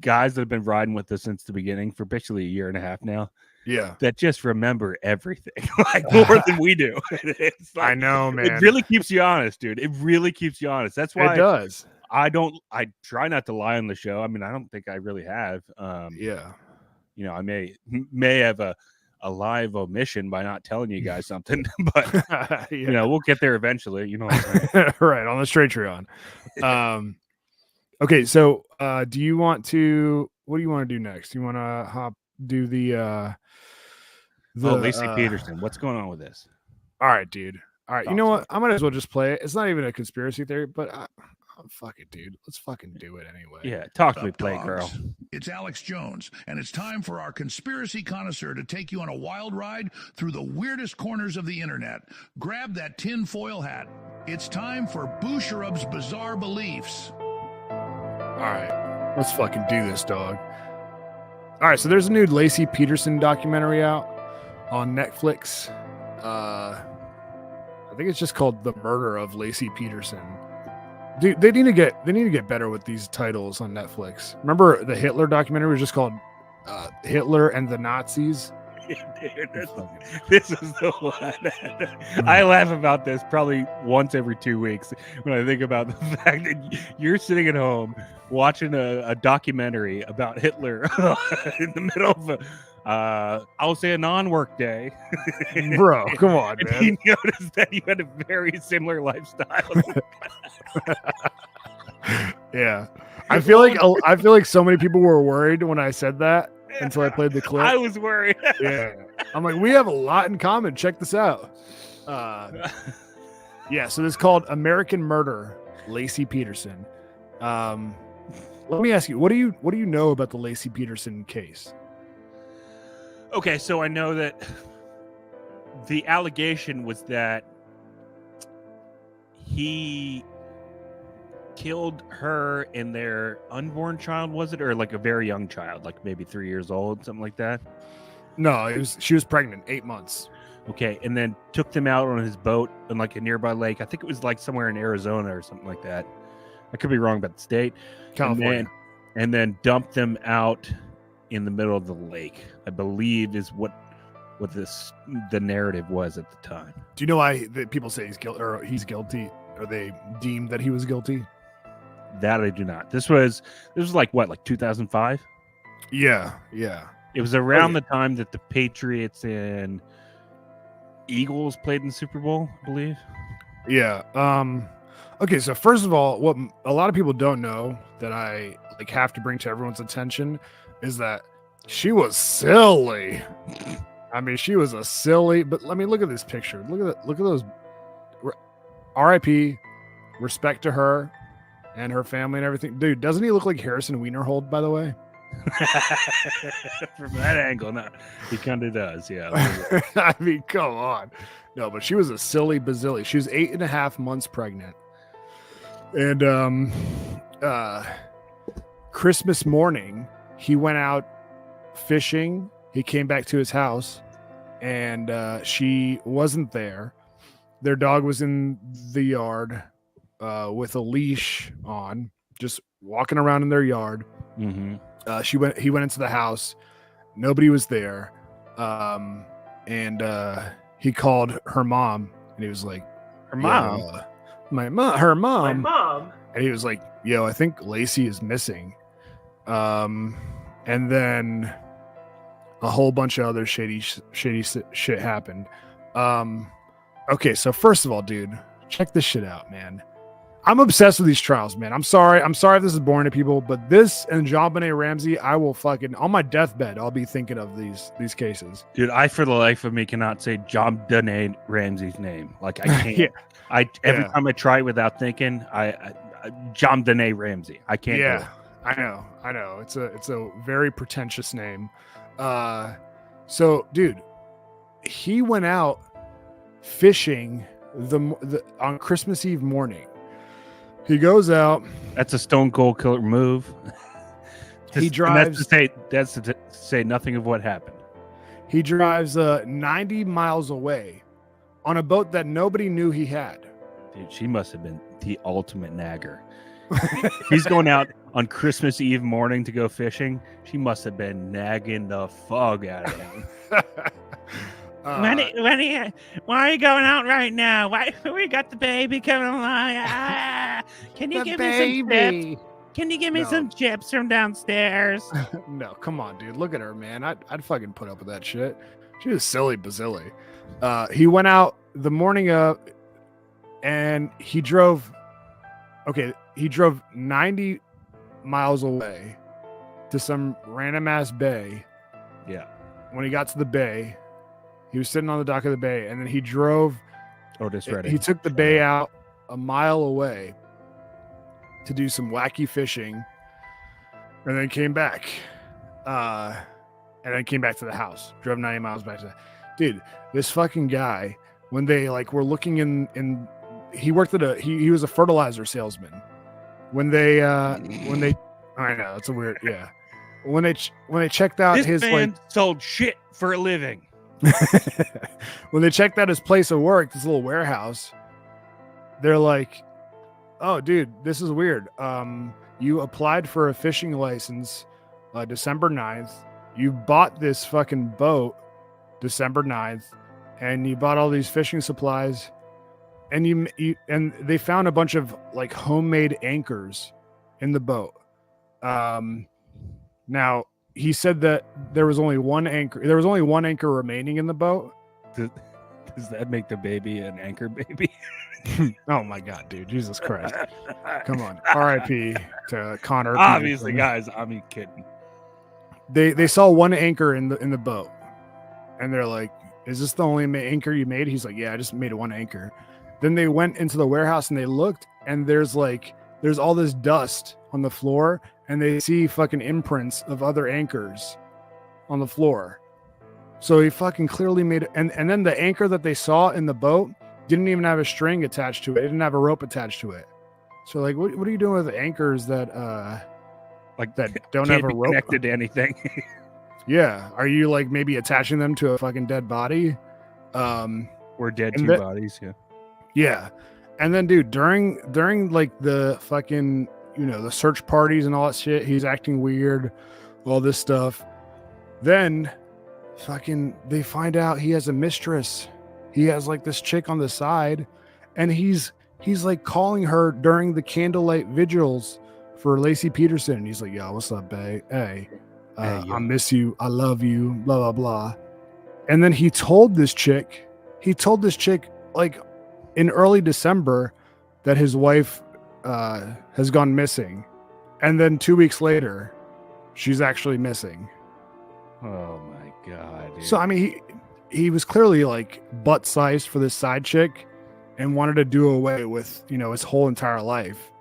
Speaker 2: guys that have been riding with us since the beginning for basically a year and a half now.
Speaker 1: Yeah,
Speaker 2: that just remember everything like more than we do. It's like,
Speaker 1: I know, man.
Speaker 2: It really keeps you honest, dude. It really keeps you honest. That's why
Speaker 1: it does.
Speaker 2: I try not to lie on the show. I mean, I don't think I really have.
Speaker 1: Yeah.
Speaker 2: You know, I may have a live omission by not telling you guys something, but
Speaker 1: yeah.
Speaker 2: You know, we'll get there eventually. You know,
Speaker 1: right on the straight on. Okay, so what do you want to do next? You want to do the
Speaker 2: Lacey Peterson. What's going on with this?
Speaker 1: All right, dude. All right, you know what? I might as well just play it. It's not even a conspiracy theory, but fuck it, dude. Let's fucking do it anyway.
Speaker 2: Yeah, talk to me, Playgirl.
Speaker 13: It's Alex Jones, and it's time for our conspiracy connoisseur to take you on a wild ride through the weirdest corners of the internet. Grab that tin foil hat. It's time for Boucherub's Bizarre Beliefs.
Speaker 1: All right, let's fucking do this, dog. All right, so there's a new Lacey Peterson documentary out on Netflix. I think it's just called The Murder of Lacey Peterson. Dude, they need to get better with these titles on Netflix. Remember the Hitler documentary was just called Hitler and the Nazis?
Speaker 2: Dude, this is the one. I laugh about this probably once every 2 weeks when I think about the fact that you're sitting at home watching a documentary about Hitler in the middle of I'll say a non-work day.
Speaker 1: Bro, come on, man.
Speaker 2: You noticed that you had a very similar lifestyle.
Speaker 1: Yeah. I feel like so many people were worried when I said that until I played the clip.
Speaker 2: I was worried.
Speaker 1: Yeah. I'm like, we have a lot in common. Check this out. Yeah, so this is called American Murder, Lacey Peterson. Let me ask you, what do you know about the Lacey Peterson case?
Speaker 2: Okay, so I know that the allegation was that he killed her and their unborn child, was it? Or like a very young child, like maybe 3 years old, something like that?
Speaker 1: No, she was pregnant, 8 months.
Speaker 2: Okay, and then took them out on his boat in like a nearby lake. I think it was like somewhere in Arizona or something like that. I could be wrong about the state.
Speaker 1: California.
Speaker 2: And then dumped them out in the middle of the lake, I believe is what the narrative was at the time.
Speaker 1: Do you know why people say he's guilty, or they deemed that he was guilty?
Speaker 2: That I do not. This was like what, like 2005?
Speaker 1: Yeah.
Speaker 2: It was around the time that the Patriots and Eagles played in the Super Bowl, I believe.
Speaker 1: Yeah. Okay, so first of all, what a lot of people don't know that I have to bring to everyone's attention is that she was silly. I mean, she was a silly, but look at this picture. Look at those. R.I.P. Respect to her and her family and everything. Dude, doesn't he look like Harrison Wienerhold, by the way?
Speaker 2: From that angle, no, he kind of does. Yeah.
Speaker 1: I mean, come on. No, but she was a silly bazilli. She was 8.5 months pregnant. And Christmas morning, he went out fishing. He came back to his house, and she wasn't there. Their dog was in the yard with a leash on, just walking around in their yard.
Speaker 2: Mm-hmm.
Speaker 1: He went into the house. Nobody was there. And he called her mom, and he was like,
Speaker 2: her mom?
Speaker 1: Yeah, her mom. My mom. And he was like, yo, I think Lacey is missing. And then a whole bunch of other shady shit happened. Okay, so first of all, dude, check this shit out, man. I'm obsessed with these trials, man. I'm sorry if this is boring to people, but this and JonBenet Ramsey, I will fucking on my deathbed, I'll be thinking of these cases.
Speaker 2: Dude, I for the life of me cannot say JonBenet Ramsey's name. Like I can't.
Speaker 1: Yeah.
Speaker 2: Every time I try it without thinking, I JonBenet Ramsey. I can't.
Speaker 1: Yeah, I know. It's a very pretentious name. So dude, he went out fishing on Christmas Eve morning. He goes out.
Speaker 2: That's a stone cold killer move.
Speaker 1: He drives.
Speaker 2: That's to say nothing of what happened.
Speaker 1: He drives 90 miles away on a boat that nobody knew he had.
Speaker 2: Dude, she must have been the ultimate nagger. He's going out on Christmas Eve morning to go fishing. She must have been nagging the fog out of him.
Speaker 14: Why are you going out right now? Why we got the baby coming along? Can you give me some chips? Can you give me some chips from downstairs?
Speaker 1: No, come on, dude. Look at her, man. I'd fucking put up with that shit. She was silly bazilly. He went out the morning of, and he drove 90 miles away to some random ass bay.
Speaker 2: Yeah.
Speaker 1: When he got to the bay, he was sitting on the dock of the bay, and then he drove.
Speaker 2: Otis Redding.
Speaker 1: He took the bay out a mile away to do some wacky fishing, and then came back. And then came back to the house. Drove 90 miles back to. Dude, this fucking guy. When they were looking in, he worked at he was a fertilizer salesman. When they I know it's a weird When they checked out
Speaker 2: this man sold shit for a living.
Speaker 1: When they checked out his place of work, this little warehouse, they're like, "Oh, dude, this is weird. You applied for a fishing license December 9th. You bought this fucking boat December 9th, and you bought all these fishing supplies, and you and they found a bunch of like homemade anchors in the boat. Now." He said that there was only one anchor. There was only one anchor remaining in the boat.
Speaker 2: Does that make the baby an anchor baby?
Speaker 1: Oh my god, dude! Jesus Christ! Come on, R.I.P. to Connor.
Speaker 2: Obviously, guys, I'm kidding.
Speaker 1: They saw one anchor in the boat, and they're like, "Is this the only anchor you made?" He's like, "Yeah, I just made one anchor." Then they went into the warehouse and they looked, and there's all this dust on the floor. And they see fucking imprints of other anchors on the floor. So he fucking clearly made it. And then the anchor that they saw in the boat didn't even have a string attached to it. It didn't have a rope attached to it. So like, what are you doing with anchors that don't have a rope
Speaker 2: connected to anything?
Speaker 1: Yeah. Are you like maybe attaching them to a fucking dead body?
Speaker 2: Or dead two bodies. Yeah.
Speaker 1: Yeah. And then dude, during like the fucking, the search parties and all that shit, he's acting weird, all this stuff. Then fucking they find out he has a mistress. He has like this chick on the side, and he's like calling her during the candlelight vigils for Lacey Peterson. And he's like, "Yo, what's up, babe? Hey, I miss you. I love you, blah, blah, blah." And then he told this chick like in early December that his wife has gone missing, and then 2 weeks later she's actually missing.
Speaker 2: Oh my god, dude.
Speaker 1: So I mean he was clearly like butt sized for this side chick and wanted to do away with his whole entire life.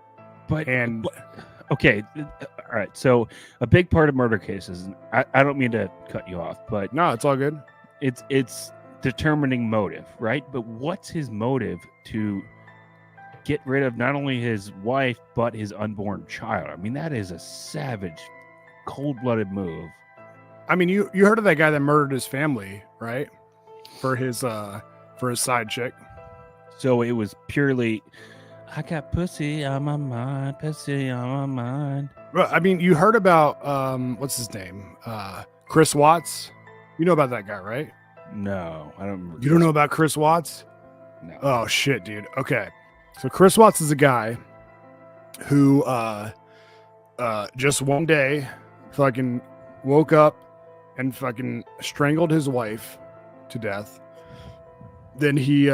Speaker 2: Okay, all right, so a big part of murder cases, I don't mean to cut you off, but
Speaker 1: no, it's all good.
Speaker 2: It's determining motive, right? But what's his motive to get rid of not only his wife but his unborn child? I mean, that is a savage, cold-blooded move.
Speaker 1: I mean, you heard of that guy that murdered his family, right? For his side chick.
Speaker 2: So it was purely, I got pussy on my mind, pussy on my mind.
Speaker 1: Well, I mean, you heard about what's his name? Chris Watts. You know about that guy, right?
Speaker 2: No, I don't remember.
Speaker 1: You don't know about Chris Watts?
Speaker 2: No.
Speaker 1: Oh shit, dude. Okay. So Chris Watts is a guy who just one day fucking woke up and fucking strangled his wife to death. Then he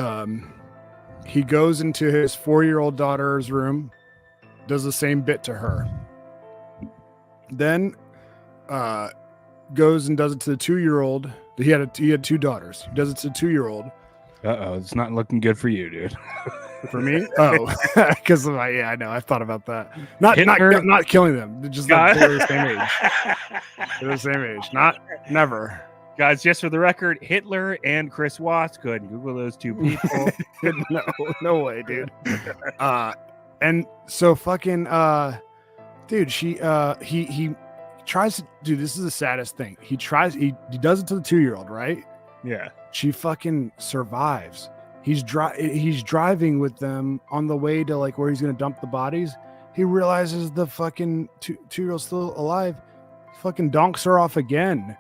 Speaker 1: he goes into his 4-year-old daughter's room, does the same bit to her. Then goes and does it to the 2-year-old. He had 2 daughters. He does it to the 2-year-old.
Speaker 2: It's not looking good for you, dude.
Speaker 1: For me? Oh, because I know. I've thought about that. Not killing them. Just like they're the same age. They're the same age. Never.
Speaker 2: Guys, just for the record, Hitler and Chris Watts. Go ahead and Google those 2 people.
Speaker 1: no way, dude. And so fucking dude, he tries to, dude, this is the saddest thing. He does it to the 2-year-old, right?
Speaker 2: Yeah.
Speaker 1: She fucking survives. He's driving with them on the way to like where he's gonna dump the bodies. He realizes the fucking 2-year-old's still alive. Fucking donks her off again,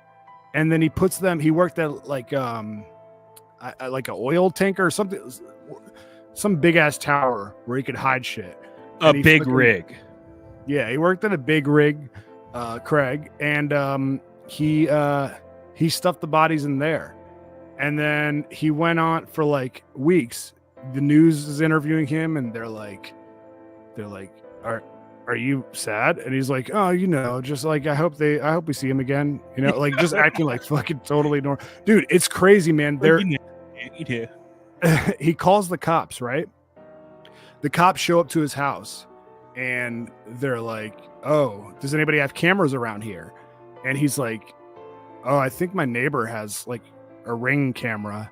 Speaker 1: and then he puts them. He worked at like an oil tanker or something, some big ass tower where he could hide shit.
Speaker 2: A big rig.
Speaker 1: Yeah, he worked at a big rig, Craig, and he stuffed the bodies in there. And then he went on for like weeks. The news is interviewing him, and they're like, are you sad? And he's like, oh, just like I hope we see him again. Like just acting like fucking totally normal. Dude, it's crazy, man. He calls the cops, right? The cops show up to his house, and they're like, oh, does anybody have cameras around here? And he's like, oh, I think my neighbor has like a Ring camera.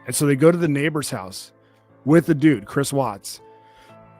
Speaker 1: And so they go to the neighbor's house with the dude, Chris Watts,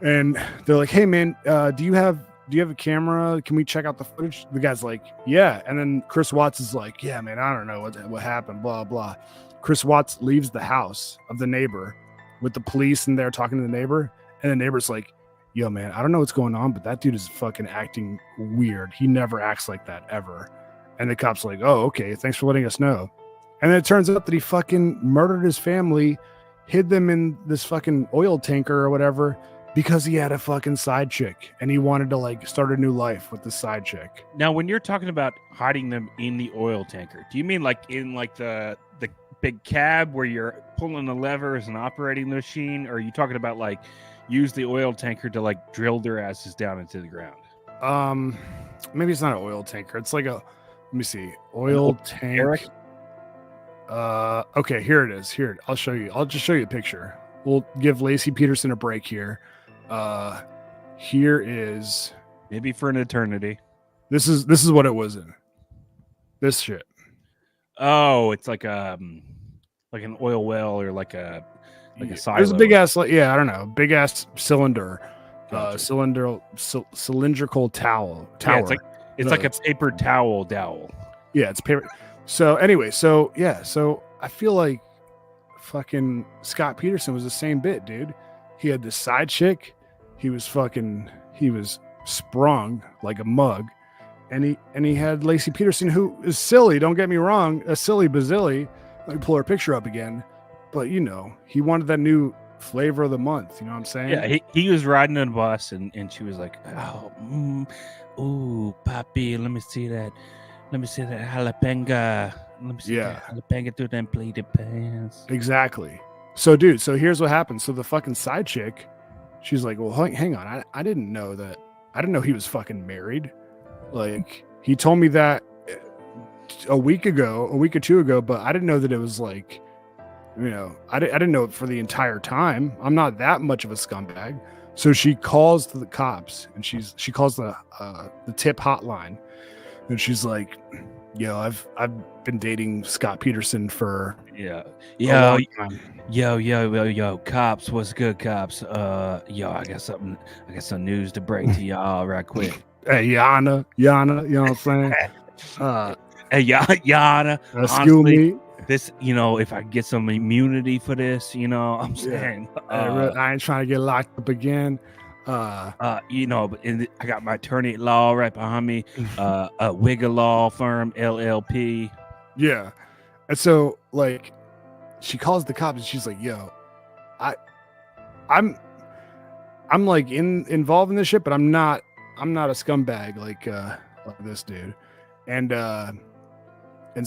Speaker 1: and they're like, hey man, do you have a camera? Can we check out the footage? The guy's like, yeah. And then Chris Watts is like, yeah man, I don't know what happened, blah blah. Chris Watts leaves the house of the neighbor with the police in there talking to the neighbor, and the neighbor's like, yo man, I don't know what's going on, but that dude is fucking acting weird. He never acts like that ever. And the cop's like, oh, okay, thanks for letting us know. And then it turns out that he fucking murdered his family, hid them in this fucking oil tanker or whatever, because he had a fucking side chick and he wanted to like start a new life with the side chick.
Speaker 2: Now, when you're talking about hiding them in the oil tanker, do you mean like in like the big cab where you're pulling the levers and operating the machine? Or are you talking about like use the oil tanker to like drill their asses down into the ground?
Speaker 1: Maybe it's not an oil tanker. It's like let me see, oil tank.
Speaker 2: Eric?
Speaker 1: Okay, here it is. Here, I'll show you. I'll just show you a picture. We'll give Lacey Peterson a break here. Here is
Speaker 2: maybe for an eternity.
Speaker 1: This is what it was in. This shit.
Speaker 2: Oh, it's like an oil well or like a silo.
Speaker 1: There's a big ass, I don't know, big ass cylinder,
Speaker 2: Gotcha.
Speaker 1: Cylindrical tower.
Speaker 2: Yeah, it's like a paper towel dowel.
Speaker 1: Yeah, it's paper. So anyway, so I feel like fucking Scott Peterson was the same bit, dude. He had this side chick. He was sprung like a mug. And he had Lacey Peterson, who is silly, don't get me wrong, a silly bazilly. Let me pull her picture up again. But he wanted that new flavor of the month. You know what I'm saying?
Speaker 2: Yeah, he was riding on a bus and she was like, oh, ooh, papi, let me see that jalapeno. Let me see that jalapeno through them pleated pants.
Speaker 1: Exactly. So, dude, here's what happened. So the fucking side chick, she's like, well, hang on. I didn't know that. I didn't know he was fucking married. Like, he told me that a week or 2 ago, but I didn't know that it was like, I didn't know it for the entire time. I'm not that much of a scumbag. So she calls to the cops, and she calls the tip hotline, and she's like, yo, I've been dating Scott Peterson for
Speaker 2: yo, cops, what's good, cops? Yo, I got some news to break to y'all right quick.
Speaker 1: Hey, Yana, you know what I'm saying?
Speaker 2: Hey, Yana,
Speaker 1: excuse me.
Speaker 2: This, if I get some immunity for this, I'm saying.
Speaker 1: I ain't trying to get locked up again.
Speaker 2: But I got my attorney at law right behind me. A Wigger Law Firm, LLP.
Speaker 1: Yeah, and so like, she calls the cops and she's like, "Yo, I'm like involved in this shit, but I'm not a scumbag like this dude." And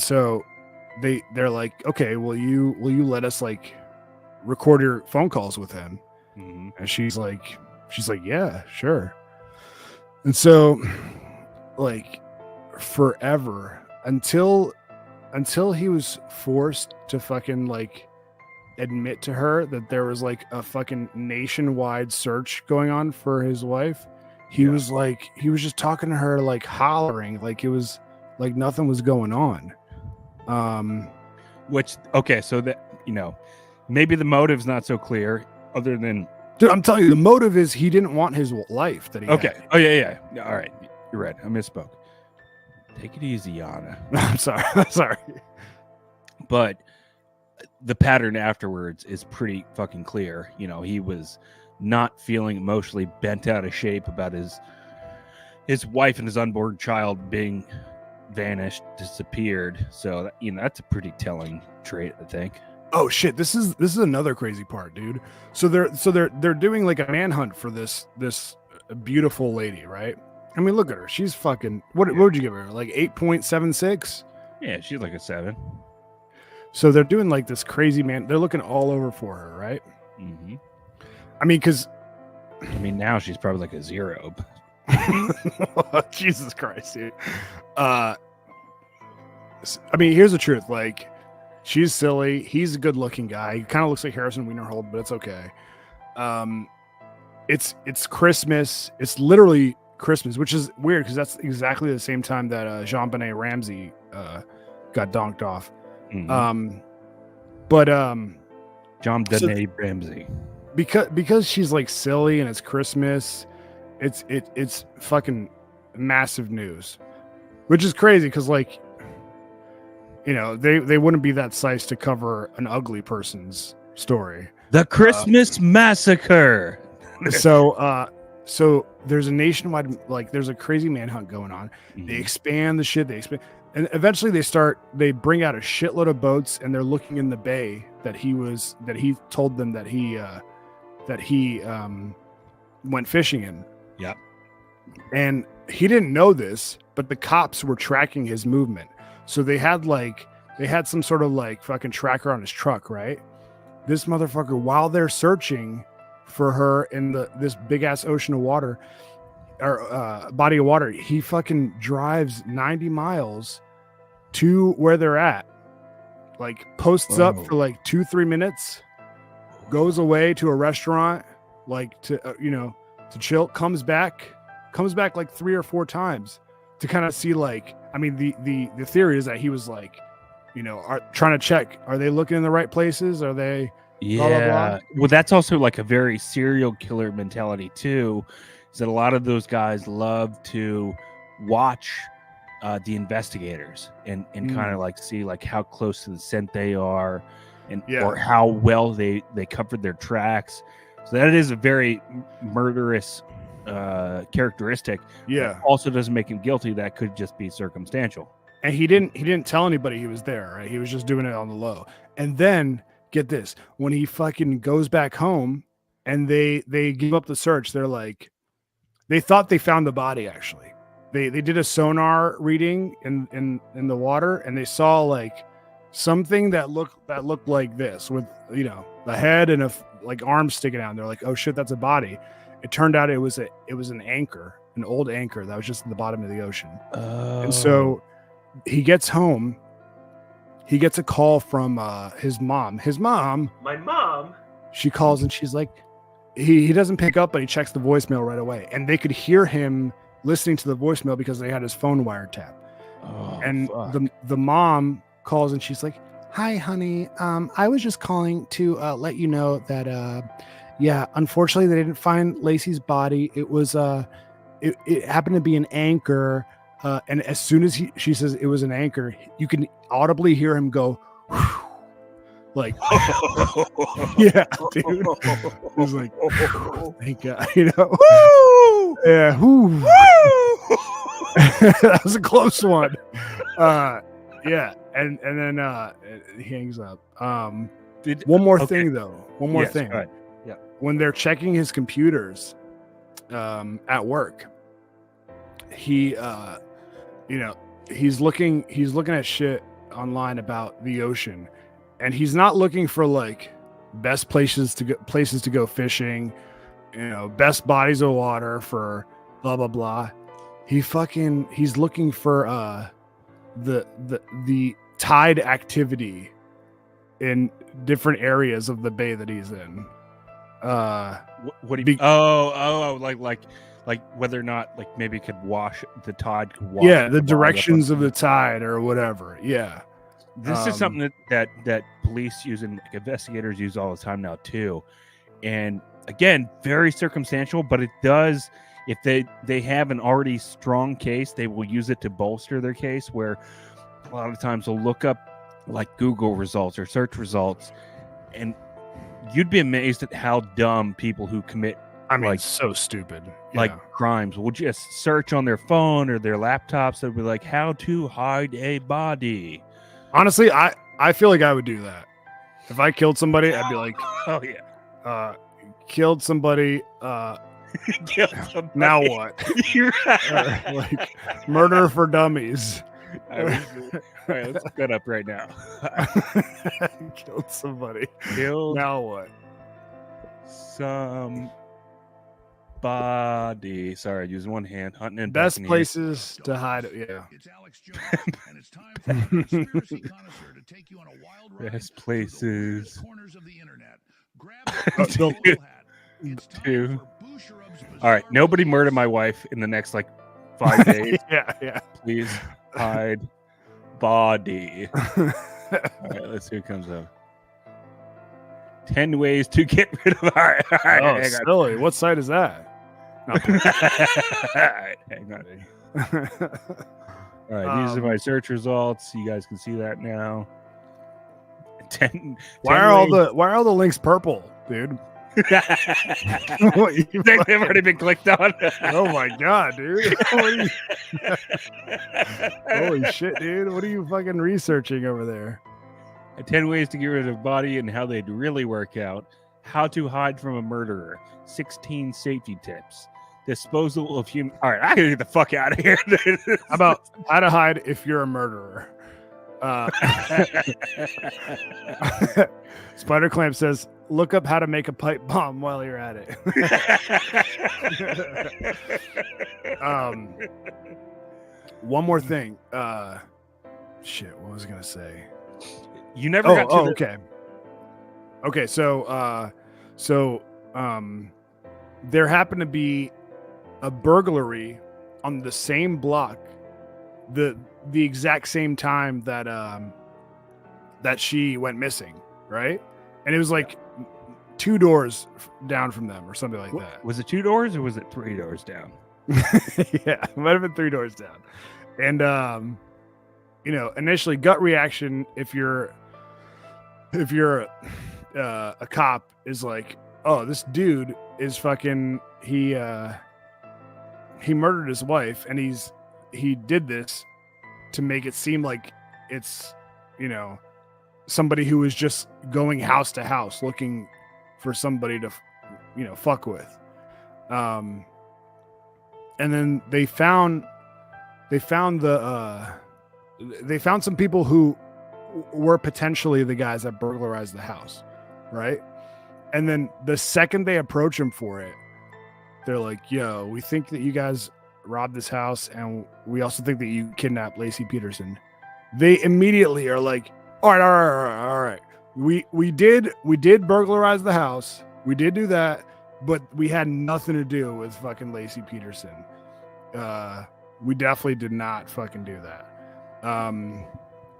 Speaker 1: so they're like, okay, will you let us like record your phone calls with him.
Speaker 2: Mhm.
Speaker 1: And she's like, yeah, sure. And so, like, forever until he was forced to fucking like admit to her that there was like a fucking nationwide search going on for his wife. He was just talking to her, like hollering, like it was like nothing was going on.
Speaker 2: Which, okay, so that, maybe the motive's not so clear other than,
Speaker 1: dude, I'm telling you, the motive is he didn't want his life that he
Speaker 2: okay.
Speaker 1: had.
Speaker 2: Oh yeah. All right. You're right. I misspoke. Take it easy, Yana.
Speaker 1: I'm sorry.
Speaker 2: But the pattern afterwards is pretty fucking clear. He was not feeling emotionally bent out of shape about his wife and his unborn child being vanished, disappeared. So that's a pretty telling trait, I think.
Speaker 1: Oh shit, this is another crazy part, dude. So they're doing like a manhunt for this beautiful lady, right? I mean, look at her. She's fucking what would you give her? Like 8.76?
Speaker 2: Yeah, she's like a 7.
Speaker 1: So they're doing like this crazy man. They're looking all over for her, right?
Speaker 2: Mm-hmm.
Speaker 1: I mean, because
Speaker 2: now she's probably like a 0.
Speaker 1: Jesus Christ, dude. I mean, here's the truth. Like, she's silly. He's a good-looking guy. He kind of looks like Harrison Wienerhold, but it's okay. It's Christmas. It's literally Christmas, which is weird because that's exactly the same time that Jean-Benet Ramsey got donked off.
Speaker 2: Mm-hmm. Jean-Benet Ramsey.
Speaker 1: Because she's like silly and it's Christmas, it's fucking massive news, which is crazy because like, they wouldn't be that size to cover an ugly person's story.
Speaker 2: The Christmas Massacre.
Speaker 1: So there's a nationwide, like there's a crazy manhunt going on. Mm-hmm. They expand the shit. And eventually they bring out a shitload of boats and they're looking in the bay that he told them that he went fishing in.
Speaker 2: Yeah.
Speaker 1: And he didn't know this, but the cops were tracking his movement. So they had some sort of like fucking tracker on his truck, right? This motherfucker, while they're searching for her in this big ass ocean of water or body of water, he fucking drives 90 miles to where they're at, like posts up for like 2-3 minutes, goes away to a restaurant, like to chill, comes back like 3 or 4 times to kind of see, like, I mean, the theory is that he was like, trying to check, are they looking in the right places? Are they blah, blah, blah?
Speaker 2: Well, that's also like a very serial killer mentality too, is that a lot of those guys love to watch the investigators and kind of like see like how close to the scent they are and or how well they covered their tracks. So that is a very murderous characteristic.
Speaker 1: Yeah.
Speaker 2: That also doesn't make him guilty. That could just be circumstantial.
Speaker 1: And he didn't tell anybody he was there, right? He was just doing it on the low. And then get this, when he fucking goes back home and they give up the search, they're like, they thought they found the body. Actually, they did a sonar reading in the water and they saw like something that looked like this with the head and like arms sticking out. And they're like, oh shit, that's a body. It turned out it was an anchor, an old anchor that was just at the bottom of the ocean. And so he gets home. He gets a call from his mom.
Speaker 15: My mom.
Speaker 1: She calls and she's like, he doesn't pick up, but he checks the voicemail right away. And they could hear him listening to the voicemail because they had his phone wiretapped. And the mom calls and she's like, hi, honey. I was just calling to let you know that, unfortunately they didn't find Lacey's body. It was, it happened to be an anchor. And as soon as she says it was an anchor, you can audibly hear him go, whew, like, yeah, dude. It was like, thank God,
Speaker 2: Woo!
Speaker 1: Yeah, whoo. That was a close one. Yeah, and then he hangs up. One more thing though. One more thing.
Speaker 2: Right. Yeah.
Speaker 1: When they're checking his computers at work, he he's looking at shit online about the ocean, and he's not looking for like best places to go fishing, best bodies of water for blah blah blah. He's looking for the tide activity in different areas of the bay that he's in.
Speaker 2: What do you? Oh, like whether or not like maybe it could wash the tide. Could wash
Speaker 1: the directions of the tide or whatever. Yeah,
Speaker 2: this is something that police use and investigators use all the time now too. And again, very circumstantial, but it does. If they have an already strong case, they will use it to bolster their case. Where a lot of times they'll look up like Google results or search results, and you'd be amazed at how dumb people who commit
Speaker 1: so stupid
Speaker 2: crimes will just search on their phone or their laptops. They'll be like, how to hide a body.
Speaker 1: Honestly, I feel like I would do that. If I killed somebody, I'd be like,
Speaker 2: oh yeah,
Speaker 1: killed somebody. Now what?
Speaker 2: You're
Speaker 1: like murder for dummies.
Speaker 2: All right, let's look that up right now.
Speaker 1: Killed somebody.
Speaker 2: Now
Speaker 1: what?
Speaker 2: Somebody. Sorry, using one hand. Hunting and
Speaker 1: best
Speaker 2: Bethany.
Speaker 1: Places to hide it. Yeah.
Speaker 13: It's Alex Jones, and it's time for a conspiracy connoisseur to take you on a wild ride
Speaker 2: Best
Speaker 13: through the
Speaker 2: places.
Speaker 13: weirdest corners of the internet. Grab the tinfoil hat. It's time
Speaker 2: Two.
Speaker 13: for Boucherub's
Speaker 2: All right, nobody murder my wife in the next 5 days.
Speaker 1: yeah.
Speaker 2: Please hide body. All right, let's see who comes up. 10 ways to get rid of. All right,
Speaker 1: Oh, silly. What site is that?
Speaker 2: All right, hang on. All right, these are my search results. You guys can see that now. 10.
Speaker 1: Why are all the links purple, dude?
Speaker 2: They've already been clicked on.
Speaker 1: Oh my god, dude! Holy shit, dude! What are you fucking researching over there?
Speaker 2: 10 ways to get rid of a body and how they'd really work out. How to hide from a murderer. 16 safety tips. Disposal of human. All right, I gotta get the fuck out of here.
Speaker 1: How about how to hide if you're a murderer? Spider Clamp says, look up how to make a pipe bomb while you're at it. One more thing. Shit, what was I gonna say?
Speaker 2: You never got to
Speaker 1: okay. So there happened to be a burglary on the same block, the exact same time that that she went missing, right? And it was like 2 doors down from them or something like that.
Speaker 2: Was it 2 doors or was it 3 doors down?
Speaker 1: Yeah, it might have been 3 doors down. And initially gut reaction, if you're a cop, is like, oh, this dude is fucking he murdered his wife, and he did this to make it seem like it's somebody who was just going house to house looking for somebody to fuck with. And then they found some people who were potentially the guys that burglarized the house, right? And then the second they approach him for it, they're like, yo, we think that you guys robbed this house, and we also think that you kidnapped Lacey Peterson. They immediately are like, all right. We did burglarize the house. We did do that, but we had nothing to do with fucking Lacey Peterson. We definitely did not fucking do that.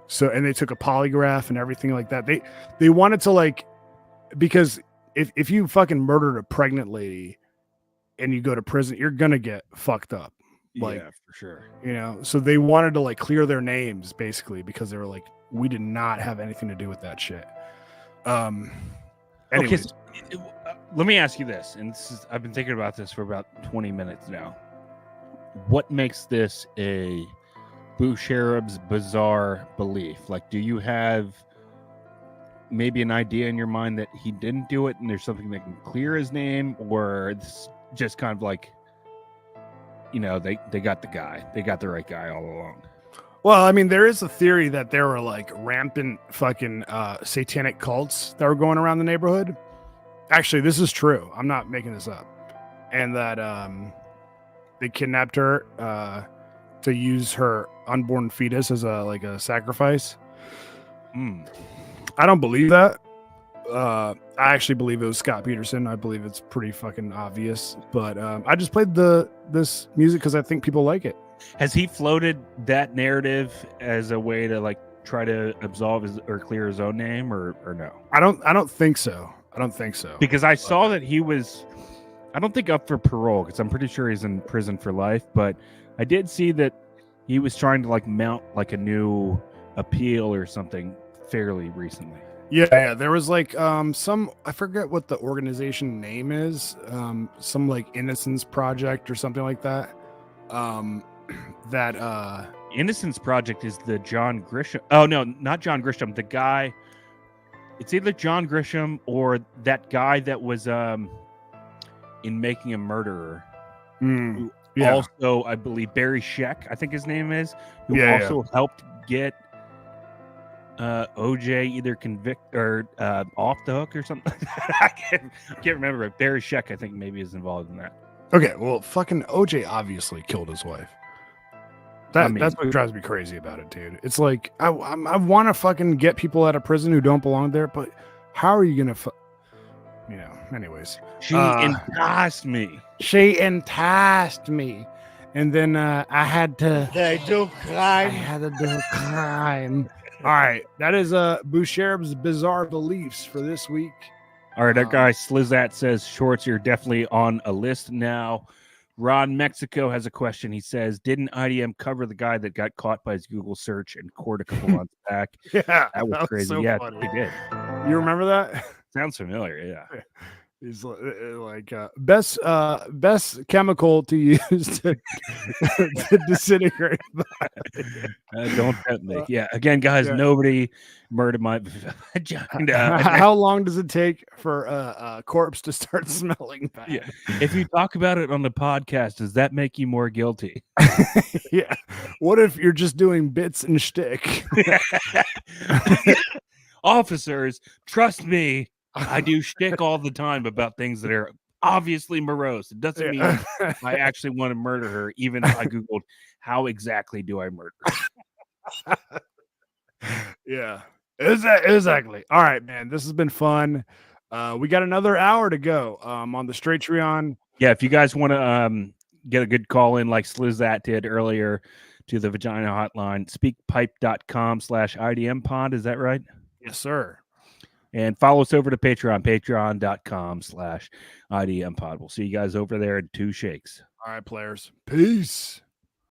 Speaker 1: So, and they took a polygraph and everything like that. They wanted to, because if you fucking murdered a pregnant lady and you go to prison, you're gonna get fucked up.
Speaker 2: Yeah, for sure.
Speaker 1: So they wanted to clear their names basically, because they were like, we did not have anything to do with that shit.
Speaker 2: Okay, so, let me ask you this, and I've been thinking about this for about 20 minutes now. What makes this a Boucherub's bizarre belief? Do you have maybe an idea in your mind that he didn't do it and there's something that can clear his name, or it's just kind of they got the guy, they got the right guy all along?
Speaker 1: Well, I mean, there is a theory that there were like rampant fucking satanic cults that were going around the neighborhood. Actually, this is true. I'm not making this up. And that they kidnapped her to use her unborn fetus as a sacrifice. I don't believe that. I actually believe it was Scott Peterson. I believe it's pretty fucking obvious. But I just played this music because I think people like it.
Speaker 2: Has he floated that narrative as a way to like try to absolve or clear his own name, or no?
Speaker 1: I don't think so. I don't think so.
Speaker 2: Because I saw that he was, I don't think up for parole, because I'm pretty sure he's in prison for life. But I did see that he was trying to like mount like a new appeal or something fairly recently.
Speaker 1: Yeah, there was like some, I forget what the organization name is, some like Innocence Project or something like that.
Speaker 2: Innocence Project is the John Grisham. Oh no, not John Grisham. The guy. It's either John Grisham or that guy that was in Making a Murderer. Who also, I believe, Barry Sheck, I think his name is, who also helped get OJ either convicted or off the hook or something. I can't remember. But Barry Sheck, I think, maybe is involved in that.
Speaker 1: Okay, well, fucking OJ obviously killed his wife. That's what drives me crazy about it, dude. It's like I want to fucking get people out of prison who don't belong there, but how are you gonna, anyways.
Speaker 2: She enticed me.
Speaker 1: She enticed me, and then I had to.
Speaker 3: They do crime.
Speaker 1: I had to do crime. All right, that is Boucher's bizarre beliefs for this week.
Speaker 2: All right, our guy Slizat says, Shorts, you're definitely on a list now. Ron Mexico has a question. He says, didn't IDM cover the guy that got caught by his Google search in court a couple months back?
Speaker 1: Yeah,
Speaker 2: that was crazy.
Speaker 1: So
Speaker 2: yeah,
Speaker 1: funny.
Speaker 2: they did.
Speaker 1: You remember that?
Speaker 2: Sounds familiar. Yeah.
Speaker 1: He's like best chemical to use to disintegrate.
Speaker 2: Don't tempt me. Yeah. Again, guys, nobody murdered my vagina.
Speaker 1: How long does it take for a corpse to start smelling bad?
Speaker 2: Yeah. If you talk about it on the podcast, does that make you more guilty?
Speaker 1: Yeah. What if you're just doing bits and shtick?
Speaker 2: Officers, trust me. I do shtick all the time about things that are obviously morose. It doesn't mean I actually want to murder her, even if I Googled how exactly do I murder her.
Speaker 1: Yeah, exactly. All right, man. This has been fun. We got another hour to go on the Straight-Treon.
Speaker 2: Yeah, if you guys want to get a good call in like Slizat did earlier to the Vagina Hotline, speakpipe.com/IDM pod. Is that right?
Speaker 1: Yes, sir.
Speaker 2: And follow us over to Patreon, patreon.com/IDM pod. We'll see you guys over there in 2 shakes.
Speaker 1: All right, players. Peace.